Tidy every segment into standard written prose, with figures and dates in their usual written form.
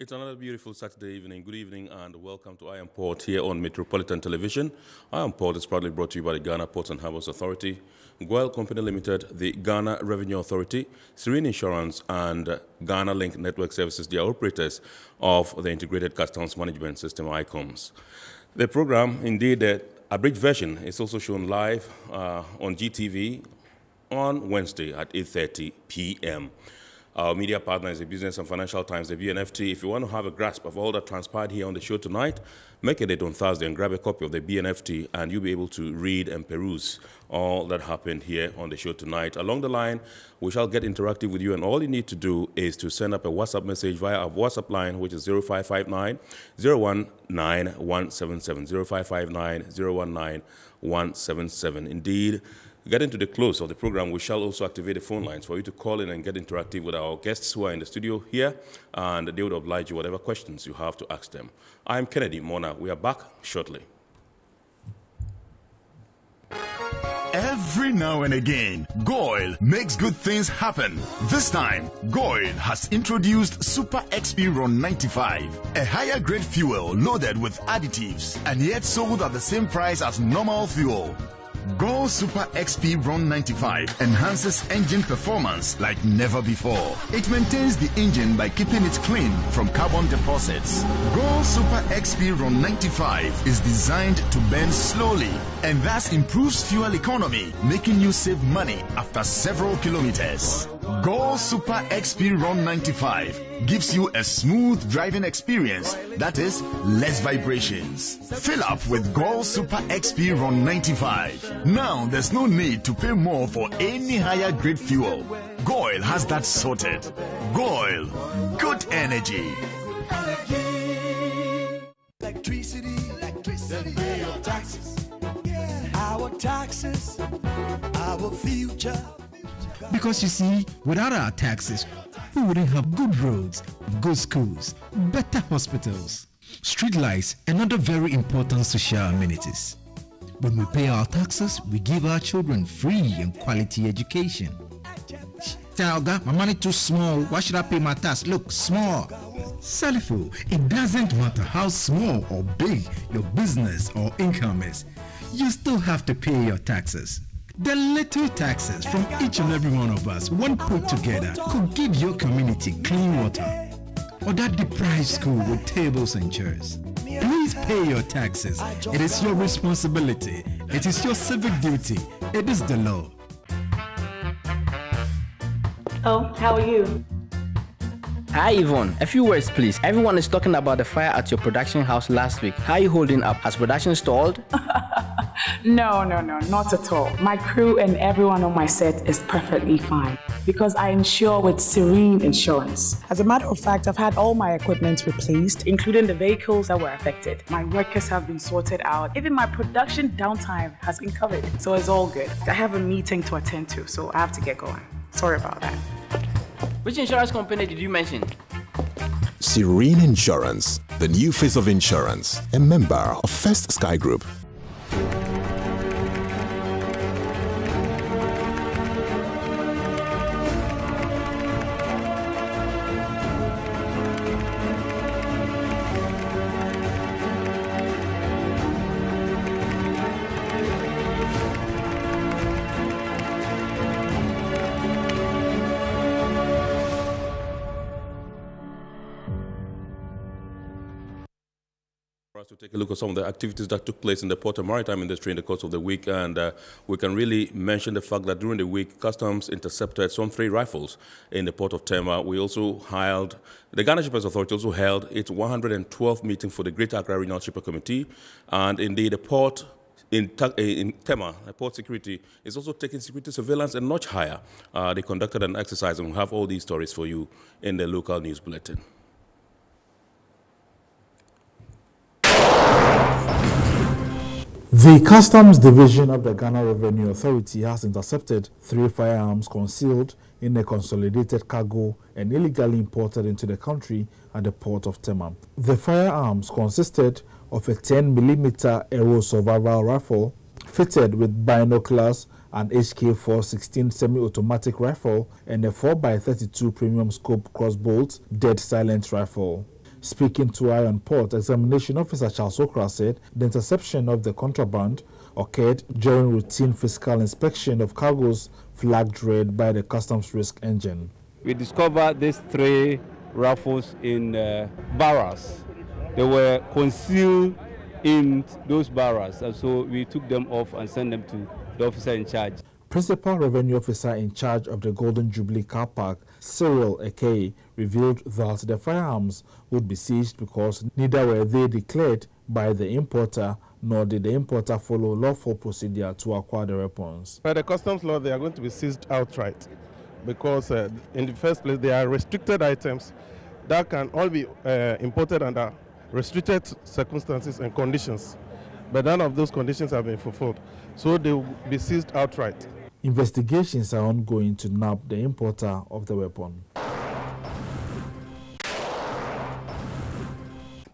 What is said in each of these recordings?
It's another beautiful Saturday evening. Good evening and welcome to I Am Port here on Metropolitan Television. I Am Port is proudly brought to you by the Ghana Ports and Harbours Authority, Goyle Company Limited, the Ghana Revenue Authority, Serene Insurance, and Ghana Link Network Services, the operators of the Integrated Customs Management System, ICOMS. The program, indeed, the abridged version, is also shown live on GTV on Wednesday at 8:30 p.m. Our media partner is the Business and Financial Times, the BNFT. If you want to have a grasp of all that transpired here on the show tonight, make a date on Thursday and grab a copy of the BNFT, and you'll be able to read and peruse all that happened here on the show tonight. Along the line, we shall get interactive with you, and all you need to do is to send up a WhatsApp message via our WhatsApp line, which is 0559 019 177, 0559 019 177. Indeed, getting to the close of the program, we shall also activate the phone lines for you to call in and get interactive with our guests who are in the studio here, and they would oblige you whatever questions you have to ask them. I'm Kennedy Mona. We are back shortly. Every now and again, Goyle makes good things happen. This time, Goyle has introduced Super XP Ron 95, a higher grade fuel loaded with additives and yet sold at the same price as normal fuel. Goyle Super XP Ron 95 enhances engine performance like never before. It maintains the engine by keeping it clean from carbon deposits. Goyle Super XP Ron 95 is designed to burn slowly and thus improves fuel economy, making you save money after several kilometers. Goyle Super XP Ron 95 gives you a smooth driving experience, that is, less vibrations. Fill up with Goyle Super XP Ron 95. Now there's no need to pay more for any higher grade fuel. Goyle has that sorted. Goyle, good energy. Electricity, pay your taxes. Our taxes, our future. Because you see, without our taxes, we wouldn't have good roads, good schools, better hospitals, street lights, and other very important social amenities. When we pay our taxes, we give our children free and quality education. Talga, my money too small. Why should I pay my tax? Look, small. Salifo, it doesn't matter how small or big your business or income is. You still have to pay your taxes. The little taxes from each and every one of us, when put together, could give your community clean water, or that deprived school with tables and chairs. Please pay your taxes. It is your responsibility. It is your civic duty. It is the law. Oh, how are you? Hi Yvonne, a few words please. Everyone is talking about the fire at your production house last week. How are you holding up? Has production stalled? No, not at all. My crew and everyone on my set is perfectly fine because I insure with Serene Insurance. As a matter of fact, I've had all my equipment replaced, including the vehicles that were affected. My workers have been sorted out. Even my production downtime has been covered, so it's all good. I have a meeting to attend to, so I have to get going. Sorry about that. Which insurance company did you mention? Serene Insurance, the new face of insurance, a member of First Sky Group. To take a look at some of the activities that took place in the port and maritime industry in the course of the week, and we can really mention the fact that during the week, Customs intercepted some 3 rifles in the port of Tema. We also held, the Ghana Shippers Authority also held its 112th meeting for the Greater ACCRA Regional Shipper Committee, and indeed the port in Tema, port security, is also taking security surveillance a notch higher. They conducted an exercise, and we'll have all these stories for you in the local news bulletin. The Customs Division of the Ghana Revenue Authority has intercepted 3 firearms concealed in a consolidated cargo and illegally imported into the country at the port of Tema. The firearms consisted of a 10mm aero survival rifle fitted with binoculars, an HK-416 semi-automatic rifle, and a 4x32 premium scope crossbolt dead silent rifle. Speaking to Iron Port, Examination Officer Charles Okra said the interception of the contraband occurred during routine physical inspection of cargoes flagged red by the Customs Risk Engine. We discovered these 3 rifles in barrels. They were concealed in those barrels, and so we took them off and sent them to the officer in charge. Principal Revenue Officer in charge of the Golden Jubilee Car Park, Cyril Ekei, revealed that the firearms would be seized because neither were they declared by the importer nor did the importer follow lawful procedure to acquire the weapons. By the customs law, they are going to be seized outright because in the first place, they are restricted items that can all be imported under restricted circumstances and conditions. But none of those conditions have been fulfilled, so they will be seized outright. Investigations are ongoing to nab the importer of the weapon.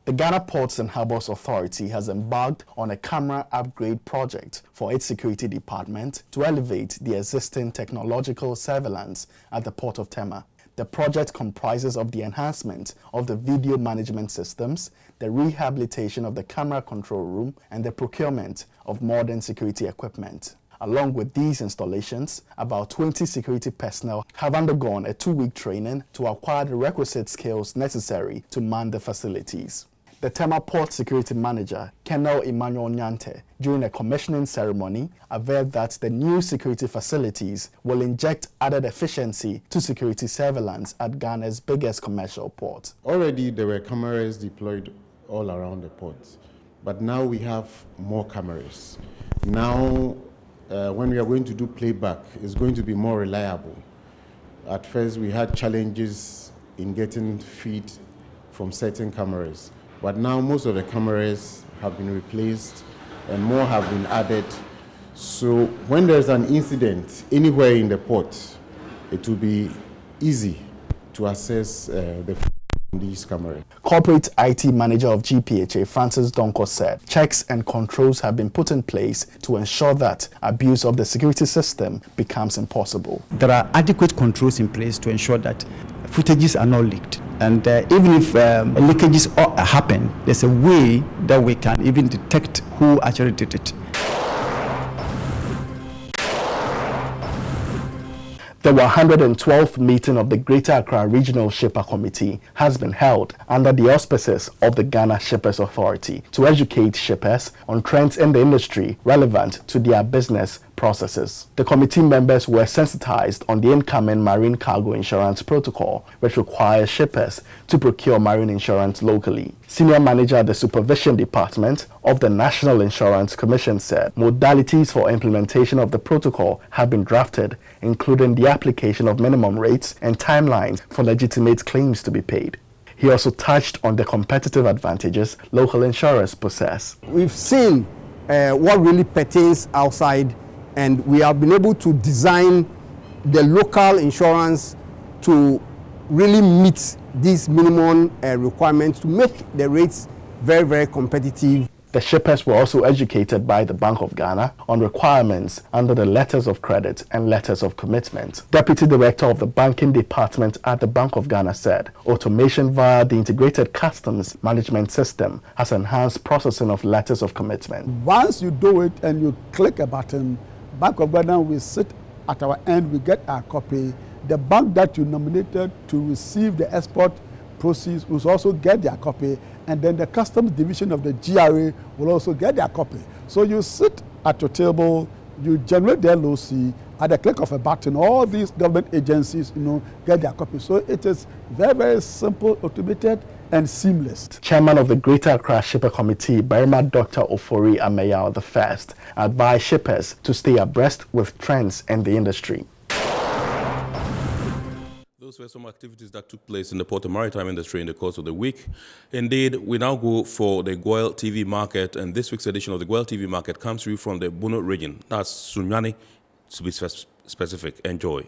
The Ghana Ports and Harbours Authority has embarked on a camera upgrade project for its security department to elevate the existing technological surveillance at the port of Tema. The project comprises of the enhancement of the video management systems, the rehabilitation of the camera control room, and the procurement of modern security equipment. Along with these installations, about 20 security personnel have undergone a 2-week training to acquire the requisite skills necessary to man the facilities. The Tema Port Security Manager, Colonel Emmanuel Nyante, during a commissioning ceremony, averred that the new security facilities will inject added efficiency to security surveillance at Ghana's biggest commercial port. Already there were cameras deployed all around the port, but now we have more cameras. Now, when we are going to do playback, it's going to be more reliable. At first, we had challenges in getting feed from certain cameras. But now most of the cameras have been replaced and more have been added. So when there's an incident anywhere in the port, it will be easy to assess these cameras. Corporate IT Manager of GPHA, Francis Donko, said checks and controls have been put in place to ensure that abuse of the security system becomes impossible. There are adequate controls in place to ensure that footages are not leaked. And even if leakages happen, there's a way that we can even detect who actually did it. The 112th meeting of the Greater Accra Regional Shipper Committee has been held under the auspices of the Ghana Shippers Authority to educate shippers on trends in the industry relevant to their business processes. The committee members were sensitized on the incoming marine cargo insurance protocol, which requires shippers to procure marine insurance locally. Senior Manager at the Supervision Department of the National Insurance Commission said modalities for implementation of the protocol have been drafted, including the application of minimum rates and timelines for legitimate claims to be paid. He also touched on the competitive advantages local insurers possess. We've seen what really pertains outside, and we have been able to design the local insurance to really meet these minimum requirements to make the rates very, very competitive. The shippers were also educated by the Bank of Ghana on requirements under the letters of credit and letters of commitment. Deputy Director of the Banking Department at the Bank of Ghana said automation via the Integrated Customs Management System has enhanced processing of letters of commitment. Once you do it and you click a button, Bank of Ghana will sit at our end, we get our copy. The bank that you nominated to receive the export proceeds will also get their copy, and then the customs division of the GRA will also get their copy. So you sit at your table, you generate the LOC, at the click of a button, all these government agencies, get their copy. So it is very, very simple, automated, and seamless. Chairman of the Greater Accra Shipper Committee, Barima Dr. Ofori Ameyaw I, advised shippers to stay abreast with trends in the industry. Those were some activities that took place in the port and maritime industry in the course of the week. Indeed, we now go for the Goil TV market, and this week's edition of the Goil TV market comes to you from the Bono region. That's Sunyani, to be specific. Enjoy.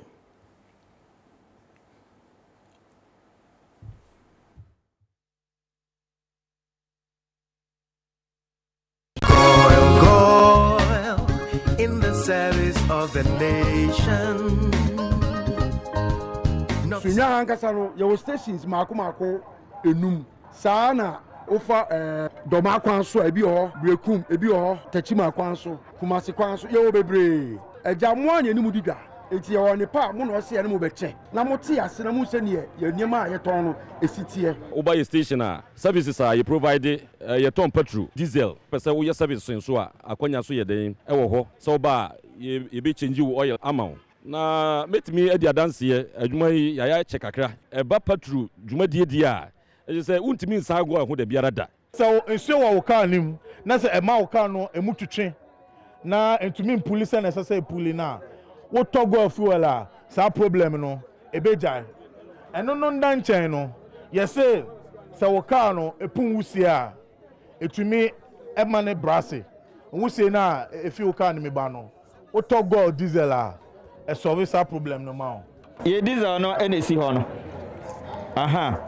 Goil, in the service of the nation. Sunya hankasa no your stations mako enum Sana ofa doma kwanso ebi ho brekum ebi ho tachima kwanso kumasi kwanso ye obebre eja mo anya ni mu didwa enti ye woni pa mo no se ye mo beche na mo te ase na mo se ne ye niema ye ton no esitie oba ye station a services are you provide ye ton petrol diesel pese wo ye service so a akwanya so ye den e wo ho so ba ye be change oil amount na metimi edi adanse ye adwuma yi ya check akra e ba petrol dwuma die a e say untimi nsa go ho da biara da so enso wa car nim na say e ma wo car no emututwe na entumi police na say puli na wo togo fuel a sa problem no ebeja eno no ndanchen no ye say wo car no epun wusie a etumi e ma ne brase wusie na efi wo car ni me ba no wo togo diesel a e solve sa problem no ma ye diesel no enesi ho no aha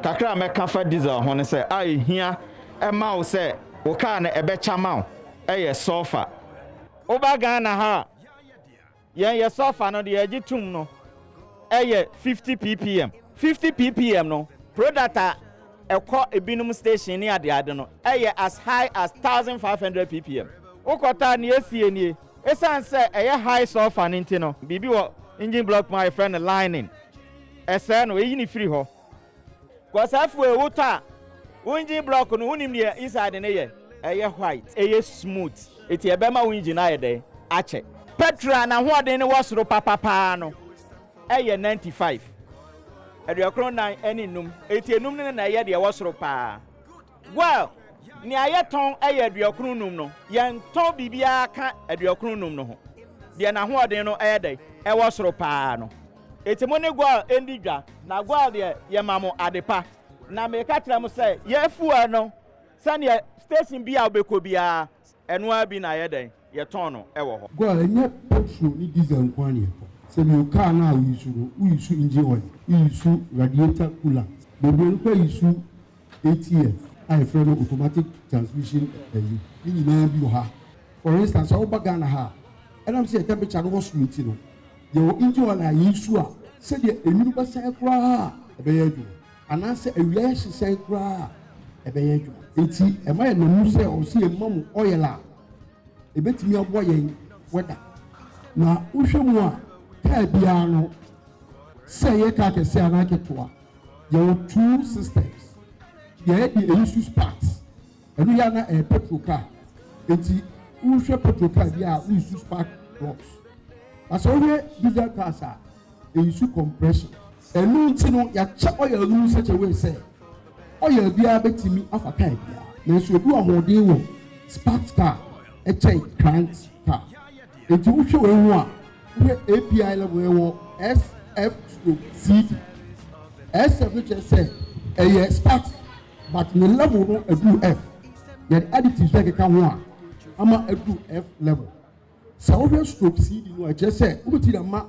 kakra me kafa diesel ho ne say ai hia e ma wo say wo car na ebecha ma wo e ye sulfur oba Ghana ha ye sulfur no de agitum no e ye 50 ppm 50 ppm no product a ekọ ebinum station ni ade no e ye as high as 1500 ppm ukota ni esie ni esan say e ye high sulfur nti no bibi wo engine block my friend lining ese no eyi ni free ho kwasafu e wuta engine block no hunim ni inside ne ye e ye white e ye smooth eti ebe ma engine na ye dey ache petrol na hoden ne wasoro papa no e ye 95 aduakron nan eni num eti enum ne na ye de wasoro pa well ni ayeton e ye aduakron num no ye nton bibia ka aduakron num no ho de na hoden no e dey e wasoro pa no eti mo ne gwal endigwa na gwal de ye mamo adepa na me ka tram say ye fuel no sane station bia obeko bia eno abi na ye dey ye ton no e wo ho gwal enye petrol ni diesel nkwani e se mi car na uyisu engine oil uyisu radiator coolant bebe nko uyisu ATF I friend automatic transmission ni na bi ha for instance oba Ghana ha enam say temperature no was smooth no ye engine oil ayisu a se de enuru ba sai kra e be ye adwuma ana se awia hye sai kra e be ye adwuma enti e ma ye no mu se o se emamu oil a ebetimi abo yen weda na uhwemu a ka bia no say ye ka kese anaketoa ye two systems ye di issue sparks enu ya na petrol car enti uhwe petrol car bia issue spark blocks aso we diesel cars a issue compression enu nti no ya cha oil nu such a way say oil bia betimi afa car bia na so du amodin wo spark car a check crank car enti uhwe we ho a API level SF/CD SF which say a spark but the level no a do F the additives like can one ama a do F level so we stroke CD no just say we ti ma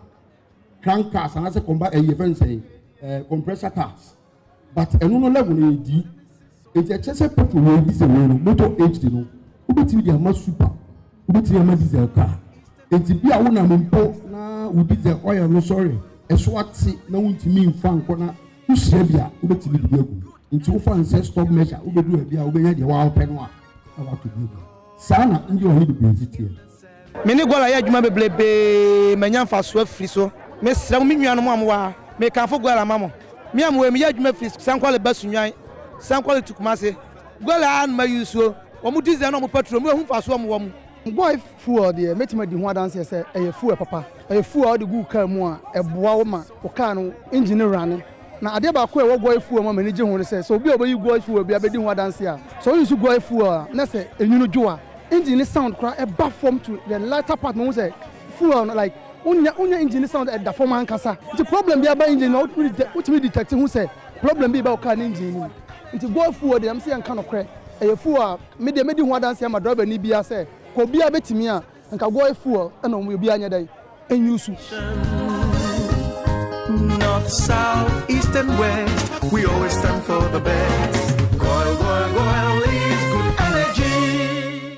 crank cars and as a combat a event say compressor cars but eno no level no D it just say petrol no diesel no motor HD no we ti dey ma super we ti ma diesel car enti bia wo na mpo na wo diesel oil no sorry eso ati na wontimi mfa nko na usia bia wo betimi di agu enti wo fa nse stop measure wo bedu bia wo benya de wa open no a wa to bi sana ndi o hi bi titie meni gola ya adwuma beblebe manya fa so afiri so me sra me nua no mo amwa me kan fo gola mamo me amwe me ya adwuma afiri sankwale basunwan sankwale tukumase gola an ma yusuo o mu diesel no mo petrol mo hu fa so mo wo mo boy fuel de metima di ho adanse say e fuel papa e fuel de gu car mu a e boa wo ma o car no engine run na ade ba ko e wo boy fuel ma mani je ho say so obi obayi boy fuel bia be di ho adanse a so you use boy fuel na say enyunu dwo a engine sound cry e back from to the latter part no say fuel like unya engine sound e da form ankasa the problem bia ba engine no what we detect who say problem bi ba o car engine nti boy fuel de am say anka no cry e fuel me de medi ho adanse ma driver ni bia say ko bia betimi a nka go fuel na mo bia anya dai enyusu north south east and west we always stand for the best. Goil is good energy.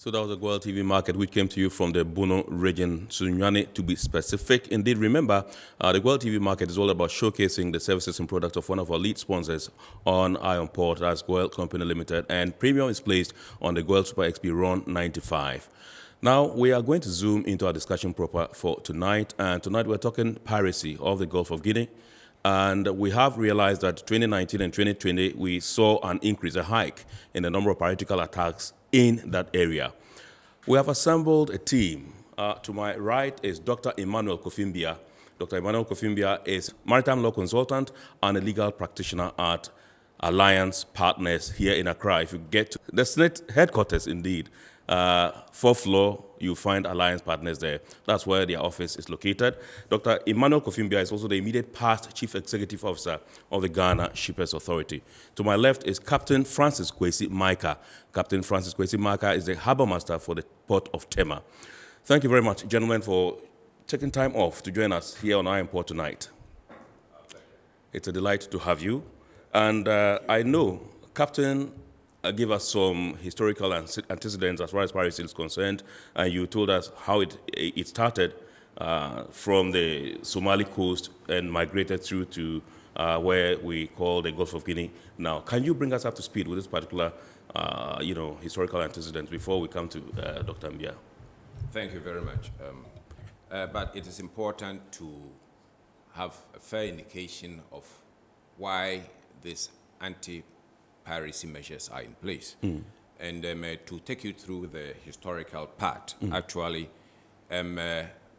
So that was the Guel TV market, which came to you from the Bono region, Sunyani, to be specific. Indeed, remember, the Guel TV market is all about showcasing the services and products of one of our lead sponsors on Iron Port, that's Guel Company Limited, and premium is placed on the Guel Super XP Ron 95. Now, we are going to zoom into our discussion proper for tonight, and tonight we're talking piracy of the Gulf of Guinea. And we have realized that 2019 and 2020, we saw an increase, a hike in the number of piratical attacks in that area. We have assembled a team. To my right is Dr. Emmanuel Kofimbia. Dr. Emmanuel Kofimbia is maritime law consultant and a legal practitioner at Alliance Partners here in Accra. If you get to the Senate headquarters, indeed, 4th floor, you find Alliance Partners there. That's where their office is located. Dr. Emmanuel Kofimbia is also the immediate past Chief Executive Officer of the Ghana Shippers Authority. To my left is Captain Francis Kwesi Maika. Captain Francis Kwesi Maika is the Harbour Master for the Port of Tema. Thank you very much, gentlemen, for taking time off to join us here on Iron Port tonight. It's a delight to have you. And I know Captain give us some historical antecedents as far as piracy is concerned, and you told us how it started from the Somali coast and migrated through to where we call the Gulf of Guinea. Now, can you bring us up to speed with this particular, historical antecedents before we come to Dr. Mbia? Thank you very much. But it is important to have a fair indication of why this anti-piracy measures are in place. And to take you through the historical part, actually,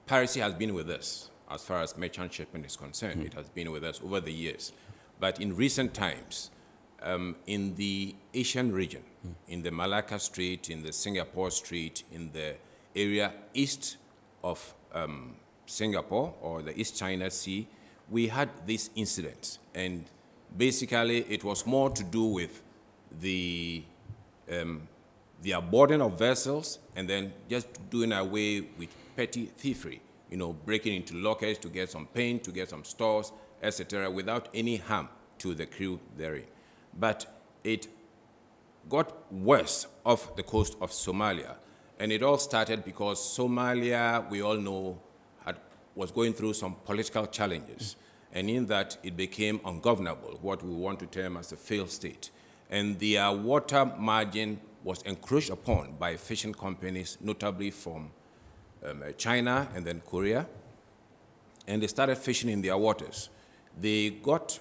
piracy has been with us as far as merchant shipping is concerned. It has been with us over the years. But in recent times, in the Asian region, in the Malacca Strait, in the Singapore Strait, in the area east of Singapore or the East China Sea, we had these incidents. And basically, it was more to do with the boarding of vessels and then just doing away with petty thievery, breaking into lockers to get some paint, to get some stores, etc., without any harm to the crew therein. But it got worse off the coast of Somalia. And it all started because Somalia, we all know, was going through some political challenges. And in that, it became ungovernable, what we want to term as a failed state. And their water margin was encroached upon by fishing companies, notably from China and then Korea. And they started fishing in their waters. They got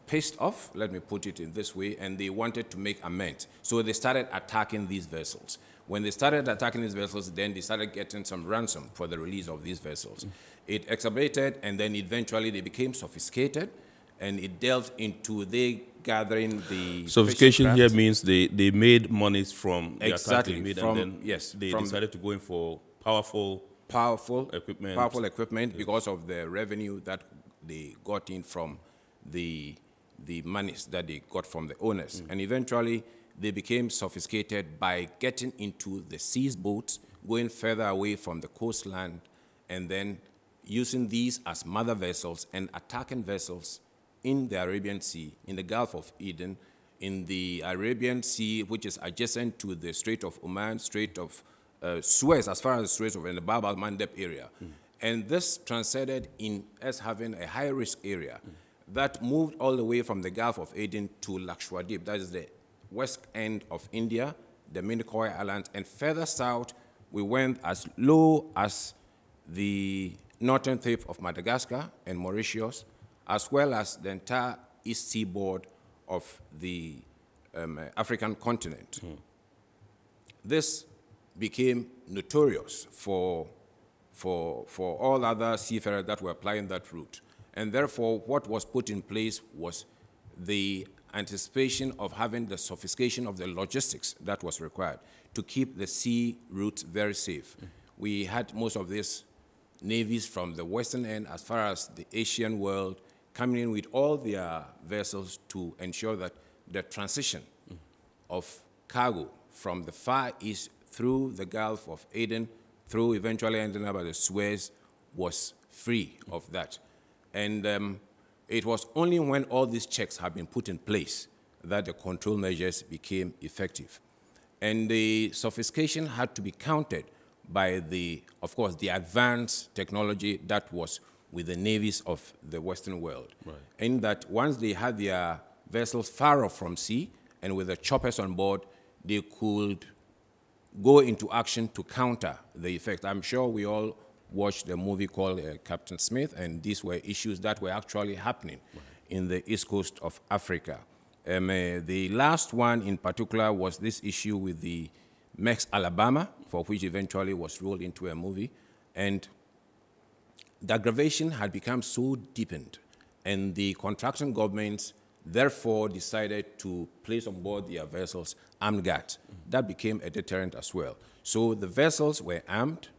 pissed off, let me put it in this way, and they wanted to make amends. So they started attacking these vessels. When they started attacking these vessels, then they started getting some ransom for the release of these vessels. It exacerbated, and then eventually they became sophisticated, and it delved into they gathering the sophistication here means they made monies from the exactly attack they made, from, and then yes, they decided to go in for powerful equipment because of the revenue that they got in from the monies that they got from the owners. And eventually they became sophisticated by getting into the seas boats, going further away from the coastland, and then using these as mother vessels and attacking vessels in the Arabian Sea, in the Gulf of Eden, in the Arabian Sea, which is adjacent to the Strait of Oman, Strait of Suez, as far as the Strait of the Bab al-Mandeb area. And this transcended in us having a high-risk area that moved all the way from the Gulf of Aden to Lakshadweep, that is the west end of India, the Minicoy Islands, and further south, we went as low as the northern tip of Madagascar and Mauritius, as well as the entire east seaboard of the African continent. This became notorious for all other seafarers that were applying that route. And therefore, what was put in place was the anticipation of having the sophistication of the logistics that was required to keep the sea routes very safe. We had most of these navies from the western end as far as the Asian world coming in with all their vessels to ensure that the transition of cargo from the Far East through the Gulf of Aden, through eventually ending up at the Suez, was free of that. And it was only when all these checks have been put in place that the control measures became effective. And the sophistication had to be countered by of course, the advanced technology that was with the navies of the Western world. Right. In that once they had their vessels far off from sea and with the choppers on board, they could go into action to counter the effect. I'm sure we all watched a movie called Captain Smith, and these were issues that were actually happening in the east coast of Africa. The last one in particular was this issue with the Mex Alabama, for which eventually was rolled into a movie. And the aggravation had become so deepened, and the contracting governments therefore decided to place on board their vessels armed guards. That became a deterrent as well. So the vessels were armed,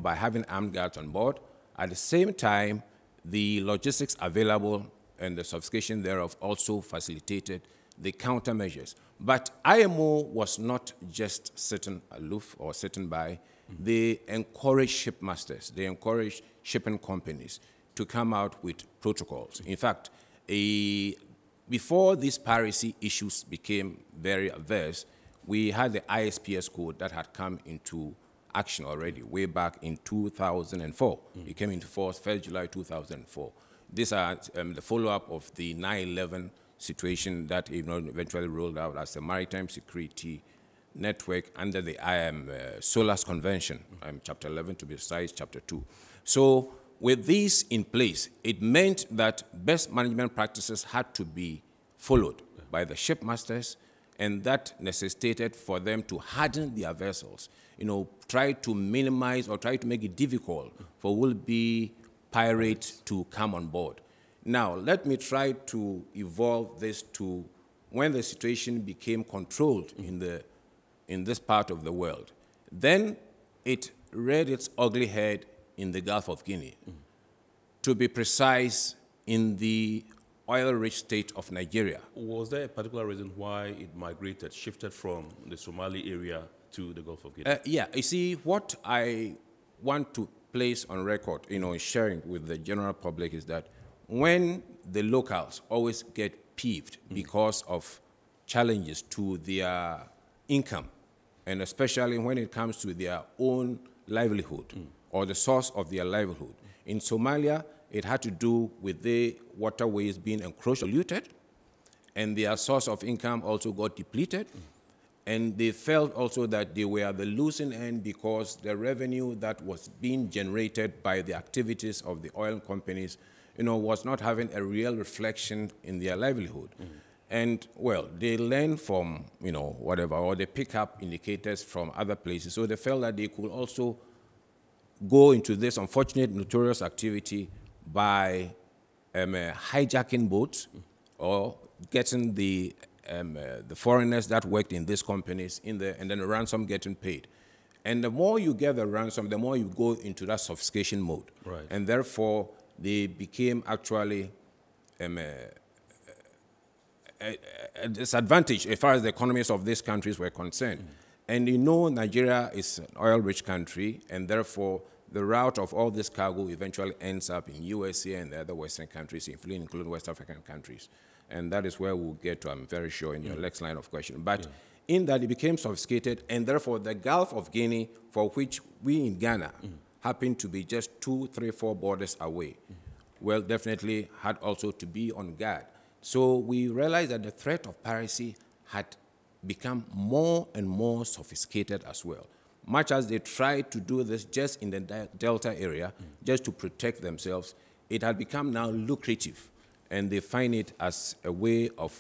by having armed guards on board. At the same time, the logistics available and the sophistication thereof also facilitated the countermeasures. But IMO was not just sitting aloof or sitting by. They encouraged shipmasters, they encouraged shipping companies to come out with protocols. In fact, before these piracy issues became very adverse, we had the ISPS code that had come into action already way back in 2004. It came into force 1st July 2004. These are the follow-up of the 9/11 situation that eventually rolled out as the Maritime Security Network under the SOLAS Convention, Chapter 11 to be precise, Chapter 2. So with these in place, it meant that best management practices had to be followed by the shipmasters, and that necessitated for them to harden their vessels, try to minimize or try to make it difficult for will-be pirates to come on board. Now, let me try to evolve this to when the situation became controlled in this part of the world. Then it reared its ugly head in the Gulf of Guinea. To be precise, in the oil-rich state of Nigeria. Was there a particular reason why it migrated, shifted from the Somali area to the Gulf of Guinea? Yeah, you see, what I want to place on record, sharing with the general public is that when the locals always get peeved because of challenges to their income, and especially when it comes to their own livelihood or the source of their livelihood. In Somalia, it had to do with the waterways being encroached, polluted, and their source of income also got depleted. And they felt also that they were the losing end because the revenue that was being generated by the activities of the oil companies, was not having a real reflection in their livelihood. And, well, they learn from, whatever, or they pick up indicators from other places. So they felt that they could also go into this unfortunate, notorious activity by hijacking boats or getting the foreigners that worked in these companies in there, and then the ransom getting paid. And the more you get the ransom, the more you go into that sophistication mode. Right. And therefore, they became actually a disadvantage as far as the economies of these countries were concerned. And Nigeria is an oil-rich country, and therefore the route of all this cargo eventually ends up in USA and the other Western countries, including West African countries. And that is where we'll get to, I'm very sure, in your next line of question. But in that, it became sophisticated, and therefore the Gulf of Guinea, for which we in Ghana happen to be just 2, 3, 4 borders away, well, definitely had also to be on guard. So we realized that the threat of piracy had become more and more sophisticated as well. Much as they tried to do this just in the Delta area, just to protect themselves, it had become now lucrative, and they find it as a way of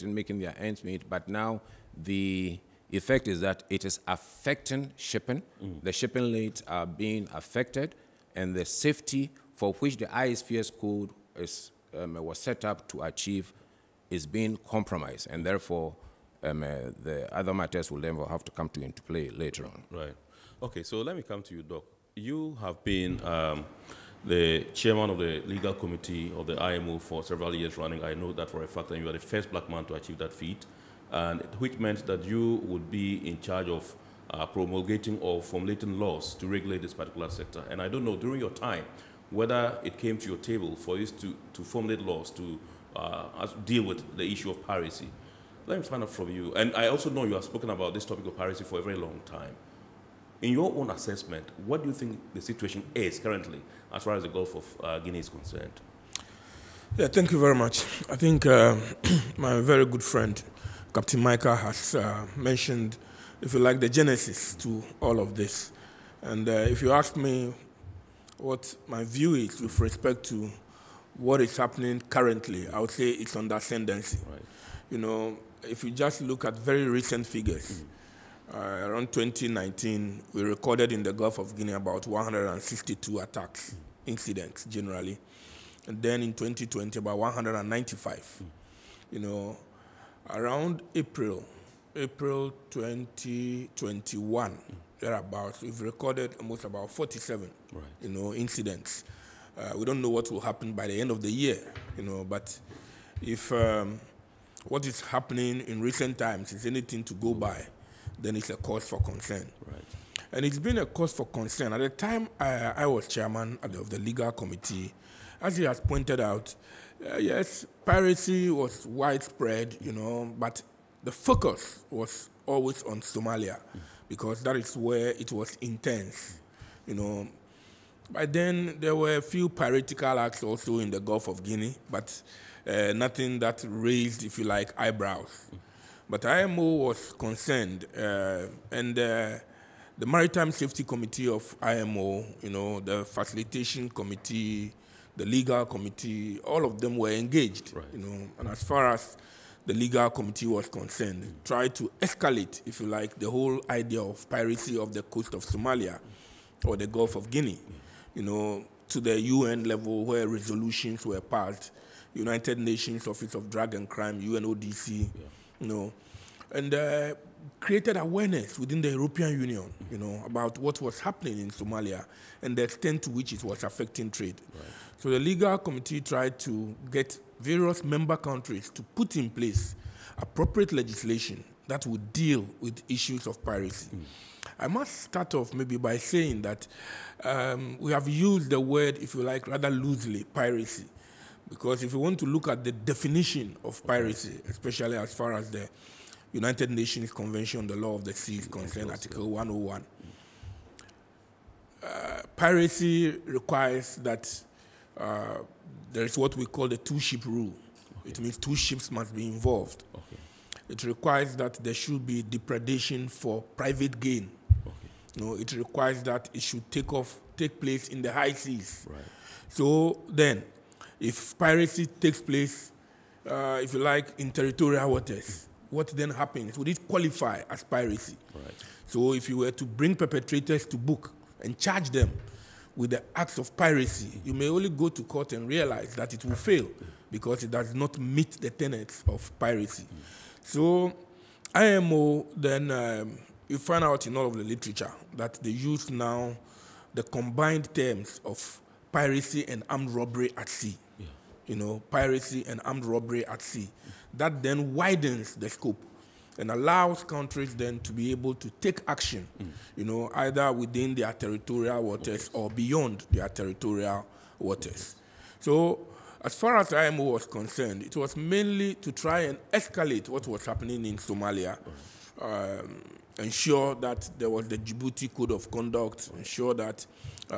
making their ends meet. But now the effect is that it is affecting shipping. The shipping lanes are being affected, and the safety for which the ISPS code was set up to achieve is being compromised, and therefore the other matters will then have to come into play later on. Right. Okay, so let me come to you, Doc. You have been the chairman of the legal committee of the IMO for several years running. I know that for a fact, and you are the first black man to achieve that feat, and which meant that you would be in charge of promulgating or formulating laws to regulate this particular sector. And I don't know, during your time, whether it came to your table for you to formulate laws to deal with the issue of piracy. Let me find out from you. And I also know you have spoken about this topic of piracy for a very long time. In your own assessment, what do you think the situation is currently as far as the Gulf of Guinea is concerned? Yeah, thank you very much. I think my very good friend, Captain Micah, has mentioned, if you like, the genesis to all of this. And if you ask me what my view is with respect to what is happening currently, I would say it's under ascendancy. Right. You know, if you just look at very recent figures, around 2019, we recorded in the Gulf of Guinea about 162 attacks, incidents generally. And then in 2020, about 195. You know, around April 2021, thereabouts, we've recorded almost about 47, you know, incidents. We don't know what will happen by the end of the year, you know, but if what is happening in recent times is anything to go by, then it's a cause for concern. Right. And it's been a cause for concern. At the time I was chairman of the legal committee, as he has pointed out, yes, piracy was widespread, you know, but the focus was always on Somalia because that is where it was intense, you know. By then, there were a few piratical acts also in the Gulf of Guinea, but nothing that raised, if you like, eyebrows. But IMO was concerned, and the Maritime Safety Committee of IMO, you know, the Facilitation Committee, the Legal Committee, all of them were engaged, you know. And as far as the Legal Committee was concerned, tried to escalate, if you like, the whole idea of piracy of the coast of Somalia or the Gulf of Guinea, you know, to the UN level where resolutions were passed, United Nations Office of Drug and Crime, UNODC, you know, and created awareness within the European Union, you know, about what was happening in Somalia and the extent to which it was affecting trade. Right. So the Legal Committee tried to get various member countries to put in place appropriate legislation that would deal with issues of piracy. I must start off maybe by saying that we have used the word, if you like, rather loosely, piracy. Because if you want to look at the definition of piracy, especially as far as the United Nations Convention on the Law of the Sea is concerned, Article 101, piracy requires that there is what we call the two-ship rule. Okay. It means two ships must be involved. Okay. It requires that there should be depredation for private gain. Okay. You know, it requires that it should take place in the high seas. Right. So then, if piracy takes place, if you like, in territorial waters, what then happens? Would it qualify as piracy? Right. So if you were to bring perpetrators to book and charge them with the acts of piracy, you may only go to court and realize that it will fail because it does not meet the tenets of piracy. So IMO then, you find out in all of the literature that they use now the combined terms of piracy and armed robbery at sea. Yeah. You know, piracy and armed robbery at sea. That then widens the scope and allows countries then to be able to take action, you know, either within their territorial waters or beyond their territorial waters. So as far as IMO was concerned, it was mainly to try and escalate what was happening in Somalia, ensure that there was the Djibouti Code of Conduct, ensure that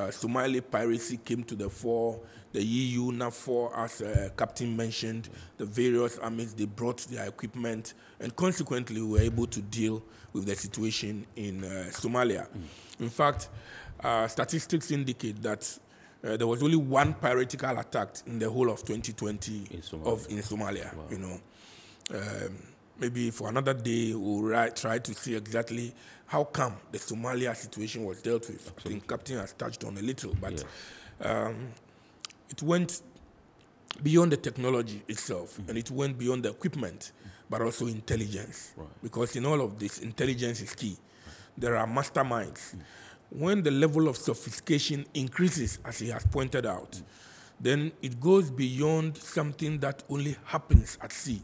Somali piracy came to the fore, the EU, NAFOR, as Captain mentioned, the various armies, they brought their equipment, and consequently we were able to deal with the situation in Somalia. In fact, statistics indicate that there was only one piratical attack in the whole of 2020 in Somalia. Wow. You know. Maybe for another day we'll try to see exactly how come the Somalia situation was dealt with. Absolutely. I think Captain has touched on a little, but it went beyond the technology itself, and it went beyond the equipment, but also intelligence. Right. Because in all of this, intelligence is key. There are masterminds. When the level of sophistication increases, as he has pointed out, then it goes beyond something that only happens at sea.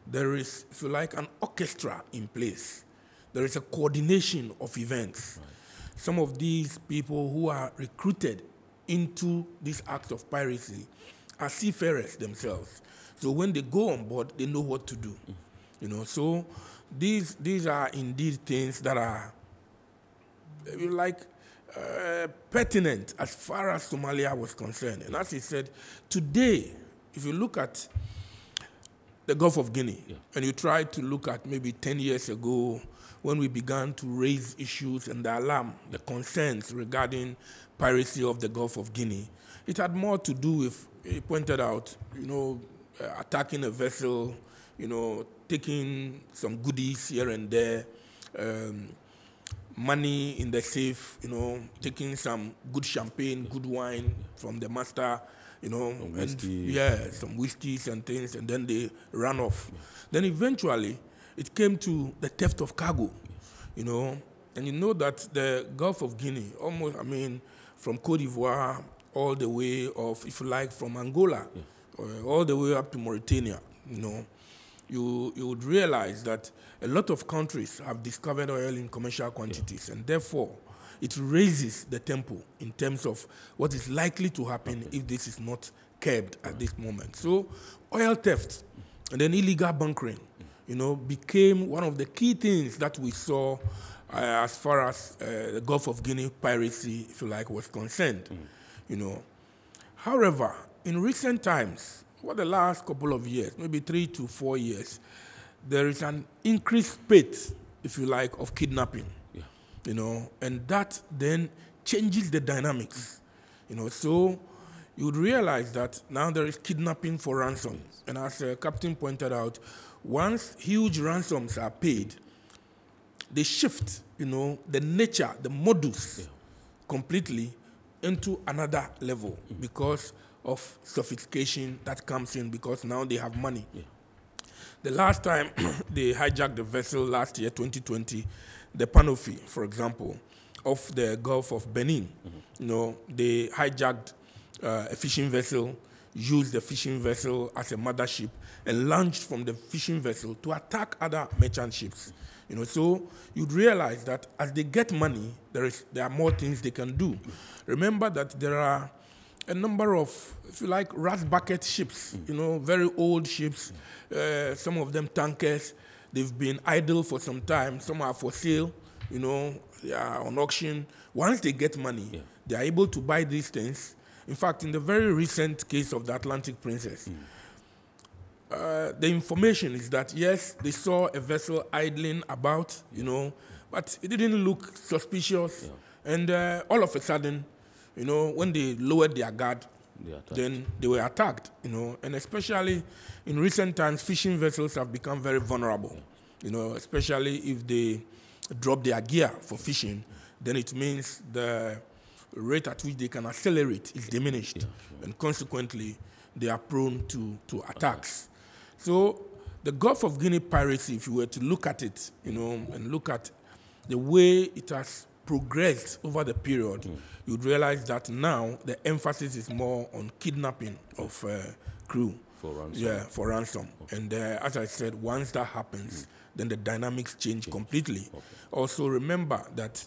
There is, if you like, an orchestra in place. There is a coordination of events. Right. Some of these people who are recruited into these acts of piracy are seafarers themselves. So when they go on board, they know what to do. So these are indeed things that are, if you like, pertinent as far as Somalia was concerned. And as he said, today, if you look at the Gulf of Guinea, and you try to look at maybe 10 years ago when we began to raise issues and the alarm, the concerns regarding piracy of the Gulf of Guinea, it had more to do with, he pointed out, attacking a vessel, taking some goodies here and there, money in the safe, taking some good champagne, good wine from the master, some whiskeys and things, and then they ran off. Then eventually, it came to the theft of cargo, and you know that the Gulf of Guinea, almost, from Cote d'Ivoire all the way off, if you like, from Angola, all the way up to Mauritania, you would realize that a lot of countries have discovered oil in commercial quantities, and therefore, it raises the tempo in terms of what is likely to happen if this is not curbed at this moment. So oil theft and then illegal bunkering, became one of the key things that we saw as far as the Gulf of Guinea piracy, if you like, was concerned. However, in recent times, over the last couple of years, maybe 3 to 4 years, there is an increased rate, if you like, of kidnapping. And that then changes the dynamics, so you would realize that now there is kidnapping for ransom. And as Captain pointed out, once huge ransoms are paid, they shift, the nature, the modus completely into another level because of sophistication that comes in because now they have money. The last time they hijacked the vessel last year, 2020, the Panofi, for example, off the Gulf of Benin, they hijacked a fishing vessel, used the fishing vessel as a mothership, and launched from the fishing vessel to attack other merchant ships. So you'd realize that as they get money, there are more things they can do. Remember that there are a number of, if you like, rat bucket ships, very old ships, some of them tankers. They've been idle for some time. Some are for sale, they are on auction. Once they get money, they are able to buy these things. In fact, in the very recent case of the Atlantic Princess, the information is that, yes, they saw a vessel idling about, but it didn't look suspicious. And all of a sudden, when they lowered their guard, then they were attacked, and especially in recent times, fishing vessels have become very vulnerable, especially if they drop their gear for fishing, then it means the rate at which they can accelerate is diminished, and consequently, they are prone to attacks. So the Gulf of Guinea piracy, if you were to look at it, and look at the way it has progressed over the period, you'd realize that now the emphasis is more on kidnapping of crew. For ransom. For ransom. Okay. And as I said, once that happens, then the dynamics change completely. Okay. Also remember that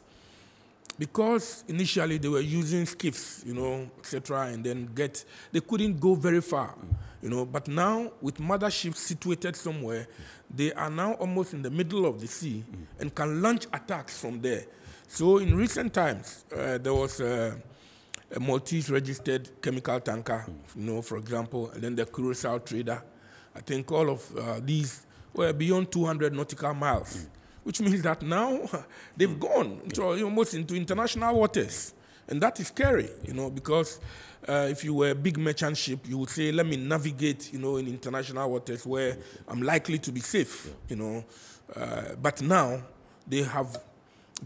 because initially they were using skiffs, etc., and then they couldn't go very far, but now with motherships situated somewhere, they are now almost in the middle of the sea and can launch attacks from there. So in recent times, there was a Maltese-registered chemical tanker, for example, and then the Curaçao trader. I think all of these were beyond 200 nautical miles, which means that now they've gone almost into international waters. And that is scary, because if you were a big merchant ship, you would say, let me navigate, in international waters where I'm likely to be safe, But now they have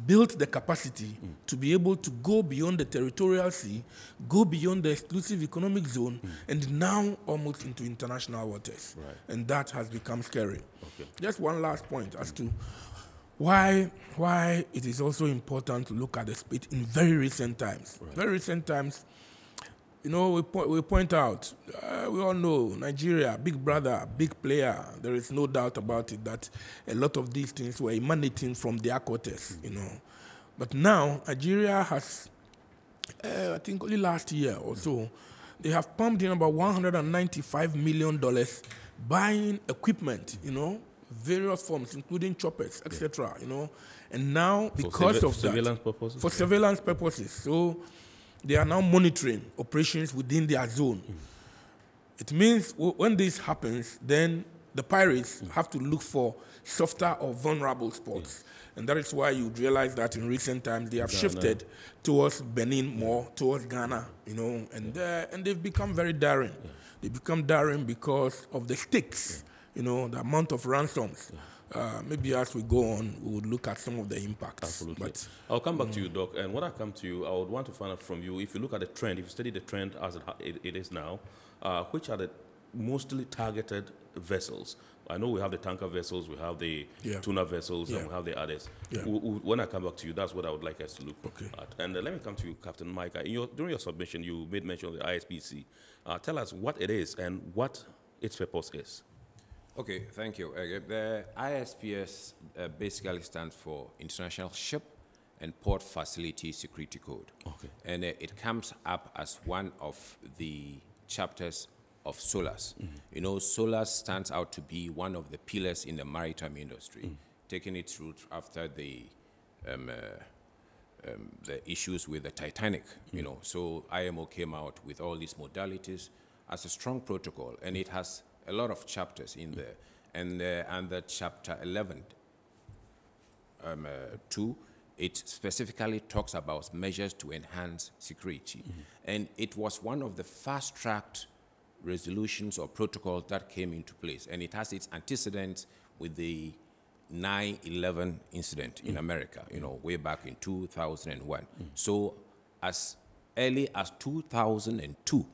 built the capacity to be able to go beyond the territorial sea, go beyond the exclusive economic zone, and now almost into international waters. Right. And that has become scary. Okay. Just one last point as to why it is also important to look at the split in very recent times. Right. Very recent times, we point out, we all know Nigeria, big brother, big player. There is no doubt about it that a lot of these things were emanating from their quarters, But now Nigeria has, I think only last year or so, they have pumped in about $195 million buying equipment, various forms, including choppers, etc. You know, and now because of surveillance purposes, for surveillance purposes, so they are now monitoring operations within their zone. It means when this happens, then the pirates have to look for softer or vulnerable spots. And that is why you realize that in recent times they have shifted towards Benin more, towards Ghana, you know, and they've become very daring. They become daring because of the stakes, you know, the amount of ransoms. Maybe as we go on, we would look at some of the impacts. Absolutely. But I'll come back to you, Doc. And when I come to you, I would want to find out from you, if you look at the trend, if you study the trend as it is now, which are the mostly targeted vessels? I know we have the tanker vessels, we have the tuna vessels, and we have the others. When I come back to you, that's what I would like us to look at. And let me come to you, Captain Micah. During your submission, you made mention of the ISPC. Tell us what it is and what its purpose is. Okay, thank you. The ISPS basically stands for International Ship and Port Facility Security Code. Okay. And it comes up as one of the chapters of SOLAS. You know, SOLAS stands out to be one of the pillars in the maritime industry, taking its root after the issues with the Titanic, you know. So IMO came out with all these modalities as a strong protocol, and it has a lot of chapters in there. And under chapter 11, 2, it specifically talks about measures to enhance security. And it was one of the fast-tracked resolutions or protocols that came into place. And it has its antecedents with the 9/11 incident in America, you know, way back in 2001. So as early as 2002,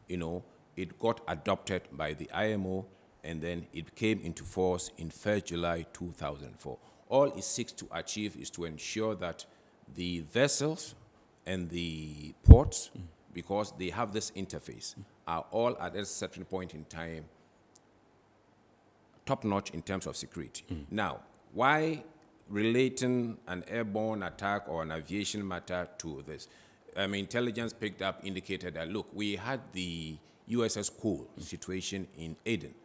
you know, it got adopted by the IMO, and then it came into force in 1st July 2004. All it seeks to achieve is to ensure that the vessels and the ports, because they have this interface, are all at a certain point in time top-notch in terms of security. Now, why relating an airborne attack or an aviation matter to this? Intelligence picked up indicated that, look, we had the USS Cole situation in Aden,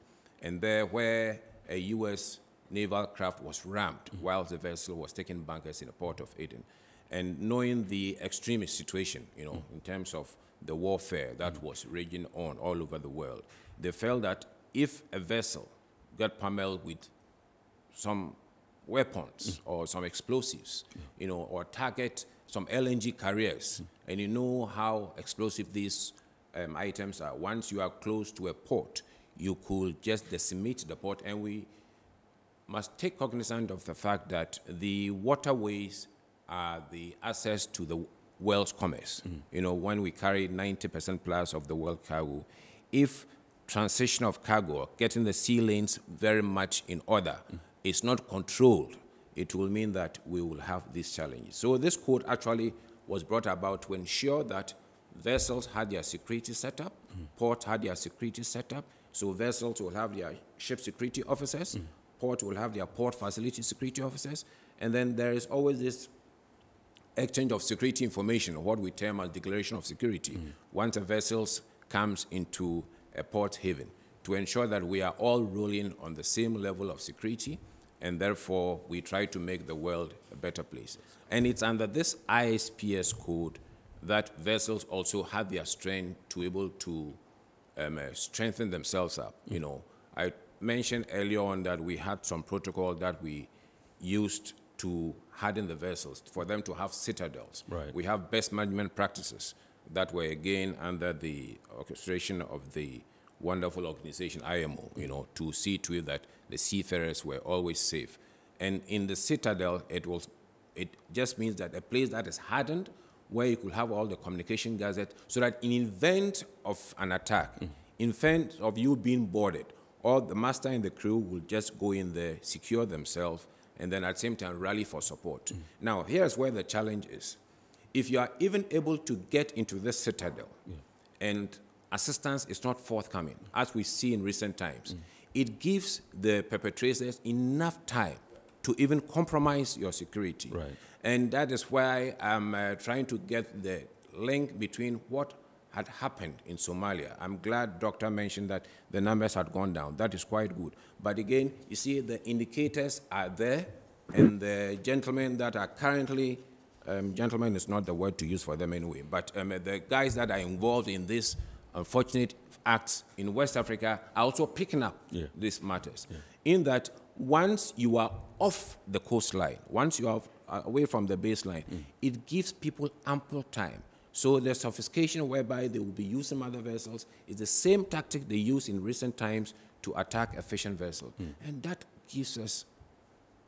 and there where a U.S. naval craft was rammed while the vessel was taking bunkers in the port of Aden. And knowing the extremist situation, you know, in terms of the warfare that was raging on all over the world, they felt that if a vessel got pummeled with some weapons or some explosives, you know, or target some LNG carriers, and you know how explosive these items are. Once you are close to a port, you could just decimate the port, and we must take cognizance of the fact that the waterways are the access to the world's commerce. You know, when we carry 90% plus of the world cargo, if transition of cargo, getting the sea lanes very much in order, is not controlled, it will mean that we will have these challenges. So this code actually was brought about to ensure that vessels had their security set up, ports had their security set up, so vessels will have their ship security officers, port will have their port facility security officers, and then there is always this exchange of security information, what we term as declaration of security, once a vessel comes into a port haven, to ensure that we are all rolling on the same level of security, and therefore we try to make the world a better place. And it's under this ISPS code that vessels also have their strength to be able to strengthen themselves up. You know, I mentioned earlier on that we had some protocol that we used to harden the vessels for them to have citadels. Right. We have best management practices that were again under the orchestration of the wonderful organization IMO, you know, to see to it that the seafarers were always safe. And in the citadel, it just means that a place that is hardened, where you could have all the communication gazettes, so that in event of an attack, in event of you being boarded, all the master and the crew will just go in there, secure themselves, and then at the same time rally for support. Now, here's where the challenge is. If you are even able to get into this citadel and assistance is not forthcoming, as we see in recent times, it gives the perpetrators enough time to even compromise your security. Right. And that is why I'm trying to get the link between what had happened in Somalia. I'm glad Doctor mentioned that the numbers had gone down. That is quite good. But again, you see the indicators are there, and the gentlemen that are currently, gentlemen is not the word to use for them anyway, but the guys that are involved in this unfortunate acts in West Africa are also picking up these matters. In that, once you are off the coastline, once you are away from the baseline, it gives people ample time. So the sophistication whereby they will be using other vessels is the same tactic they use in recent times to attack a fishing vessel. And that gives us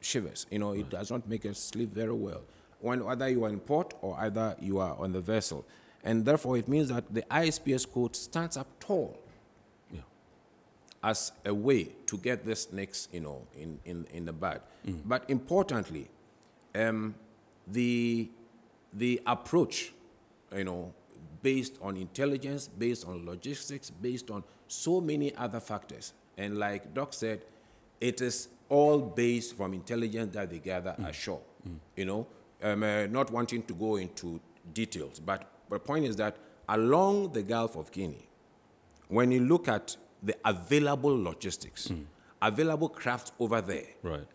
shivers. You know, it does not make us sleep very well, when either you are in port or either you are on the vessel. And therefore, it means that the ISPS code stands up tall as a way to get this next, you know, in the bud. But importantly, the approach, you know, based on intelligence, based on logistics, based on so many other factors. And like Doc said, it is all based from intelligence that they gather ashore. You know, not wanting to go into details, but the point is that along the Gulf of Guinea, when you look at the available logistics, available crafts over there,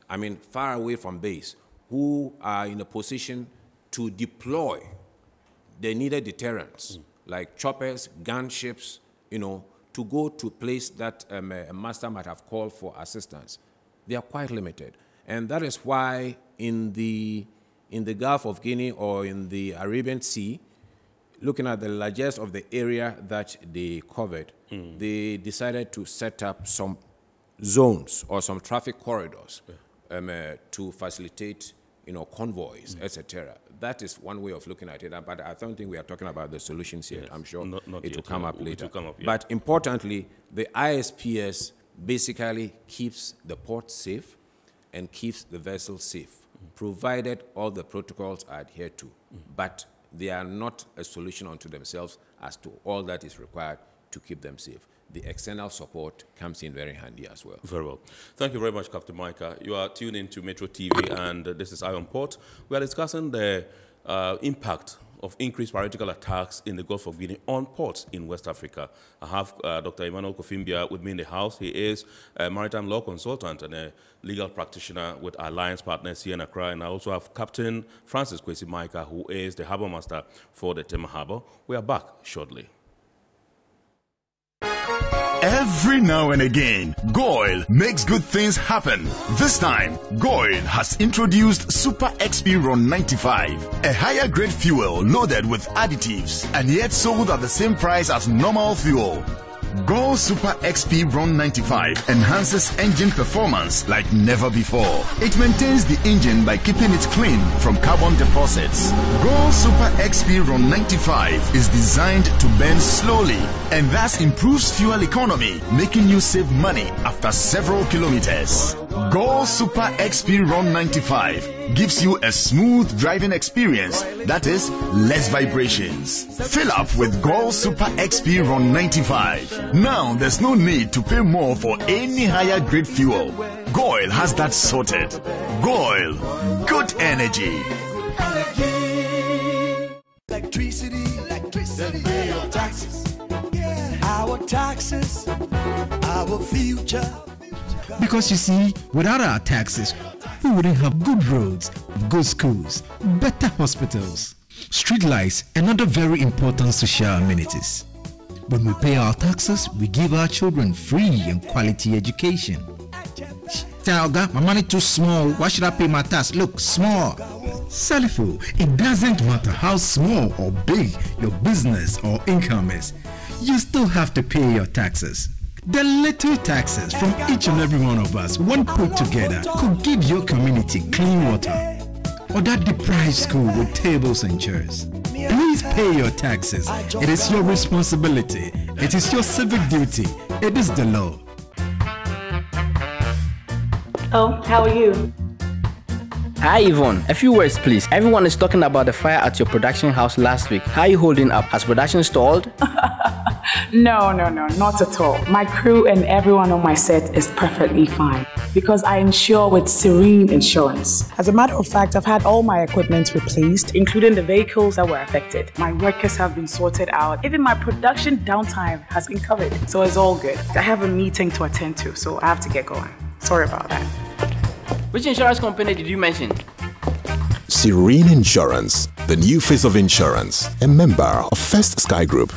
I mean, far away from base, who are in a position to deploy the needed deterrents, like choppers, gunships, you know, to go to a place that a master might have called for assistance. They are quite limited. And that is why in the Gulf of Guinea or in the Arabian Sea, looking at the largest of the area that they covered, they decided to set up some zones or some traffic corridors to facilitate, you know, convoys, etc. That is one way of looking at it, but I don't think we are talking about the solutions yet. I'm sure it will come up later. But importantly, the ISPS basically keeps the port safe and keeps the vessel safe, provided all the protocols are adhered to. But they are not a solution unto themselves as to all that is required to keep them safe. The external support comes in very handy as well. Very well. Thank you very much, Captain Micah. You are tuned into Metro TV, and this is Eye on Port. We are discussing the impact of increased piratical attacks in the Gulf of Guinea on ports in West Africa. I have Dr. Emmanuel Kofimbia with me in the house. He is a maritime law consultant and a legal practitioner with Alliance Partners here in Accra. And I also have Captain Francis Kwesi Micah, who is the harbour master for the Tema Harbour. We are back shortly. Every now and again, Goil makes good things happen. This time, Goil has introduced Super XP Ron 95, a higher grade fuel loaded with additives and yet sold at the same price as normal fuel. Goil Super XP Ron 95 enhances engine performance like never before. It maintains the engine by keeping it clean from carbon deposits. Goil Super XP Ron 95 is designed to burn slowly and thus improves fuel economy, making you save money after several kilometers. Goil Super XP Ron 95 gives you a smooth driving experience, that is, less vibrations. Fill up with Goil Super XP Ron 95. Now there's no need to pay more for any higher grade fuel. Goil has that sorted. Goil, good energy. Electricity, then pay your taxes. Our taxes, our future. Because you see, without our taxes, we wouldn't have good roads, good schools, better hospitals, street lights, and other very important social amenities. When we pay our taxes, we give our children free and quality education. Talga, my money too small. Why should I pay my tax? Look, small. Salifo, it doesn't matter how small or big your business or income is. You still have to pay your taxes. The little taxes from each and every one of us, when put together, could give your community clean water or that deprived school with tables and chairs. Please pay your taxes. It is your responsibility. It is your civic duty. It is the law. Oh, how are you? Hi Yvonne, a few words please. Everyone is talking about the fire at your production house last week. How are you holding up? Has production stalled? No, not at all. My crew and everyone on my set is perfectly fine. because I insure with Serene Insurance. As a matter of fact, I've had all my equipment replaced, including the vehicles that were affected. My workers have been sorted out. Even my production downtime has been covered. So it's all good. I have a meeting to attend to, so I have to get going. Sorry about that. Which insurance company did you mention? Serene Insurance, the new face of insurance, a member of First Sky Group.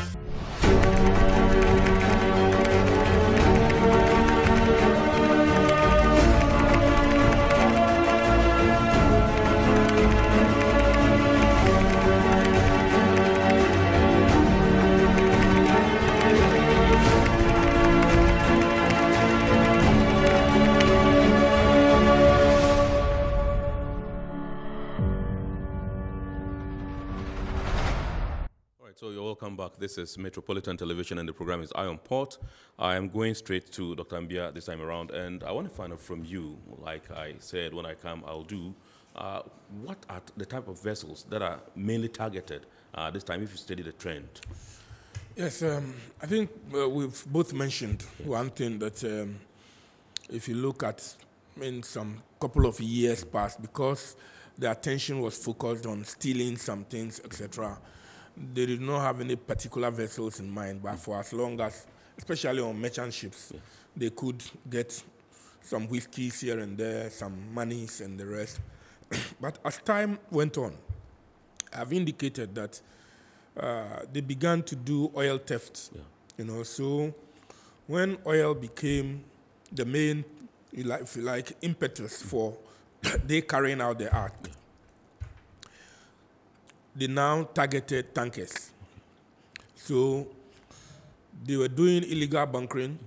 So you're welcome back. This is Metropolitan Television and the program is Eye on Port. I am going straight to Dr. Mbia this time around, and I want to find out from you, like I said when I come, I'll do, what are the type of vessels that are mainly targeted this time if you study the trend? Yes, I think we've both mentioned one thing that if you look at in some couple of years past, because the attention was focused on stealing some things, etc., they did not have any particular vessels in mind, but for as long as, especially on merchant ships, they could get some whiskeys here and there, some monies and the rest. But as time went on, I've indicated that they began to do oil theft. You know, so when oil became the main, if you like, impetus for they carrying out the act, they now targeted tankers. So they were doing illegal bunkering.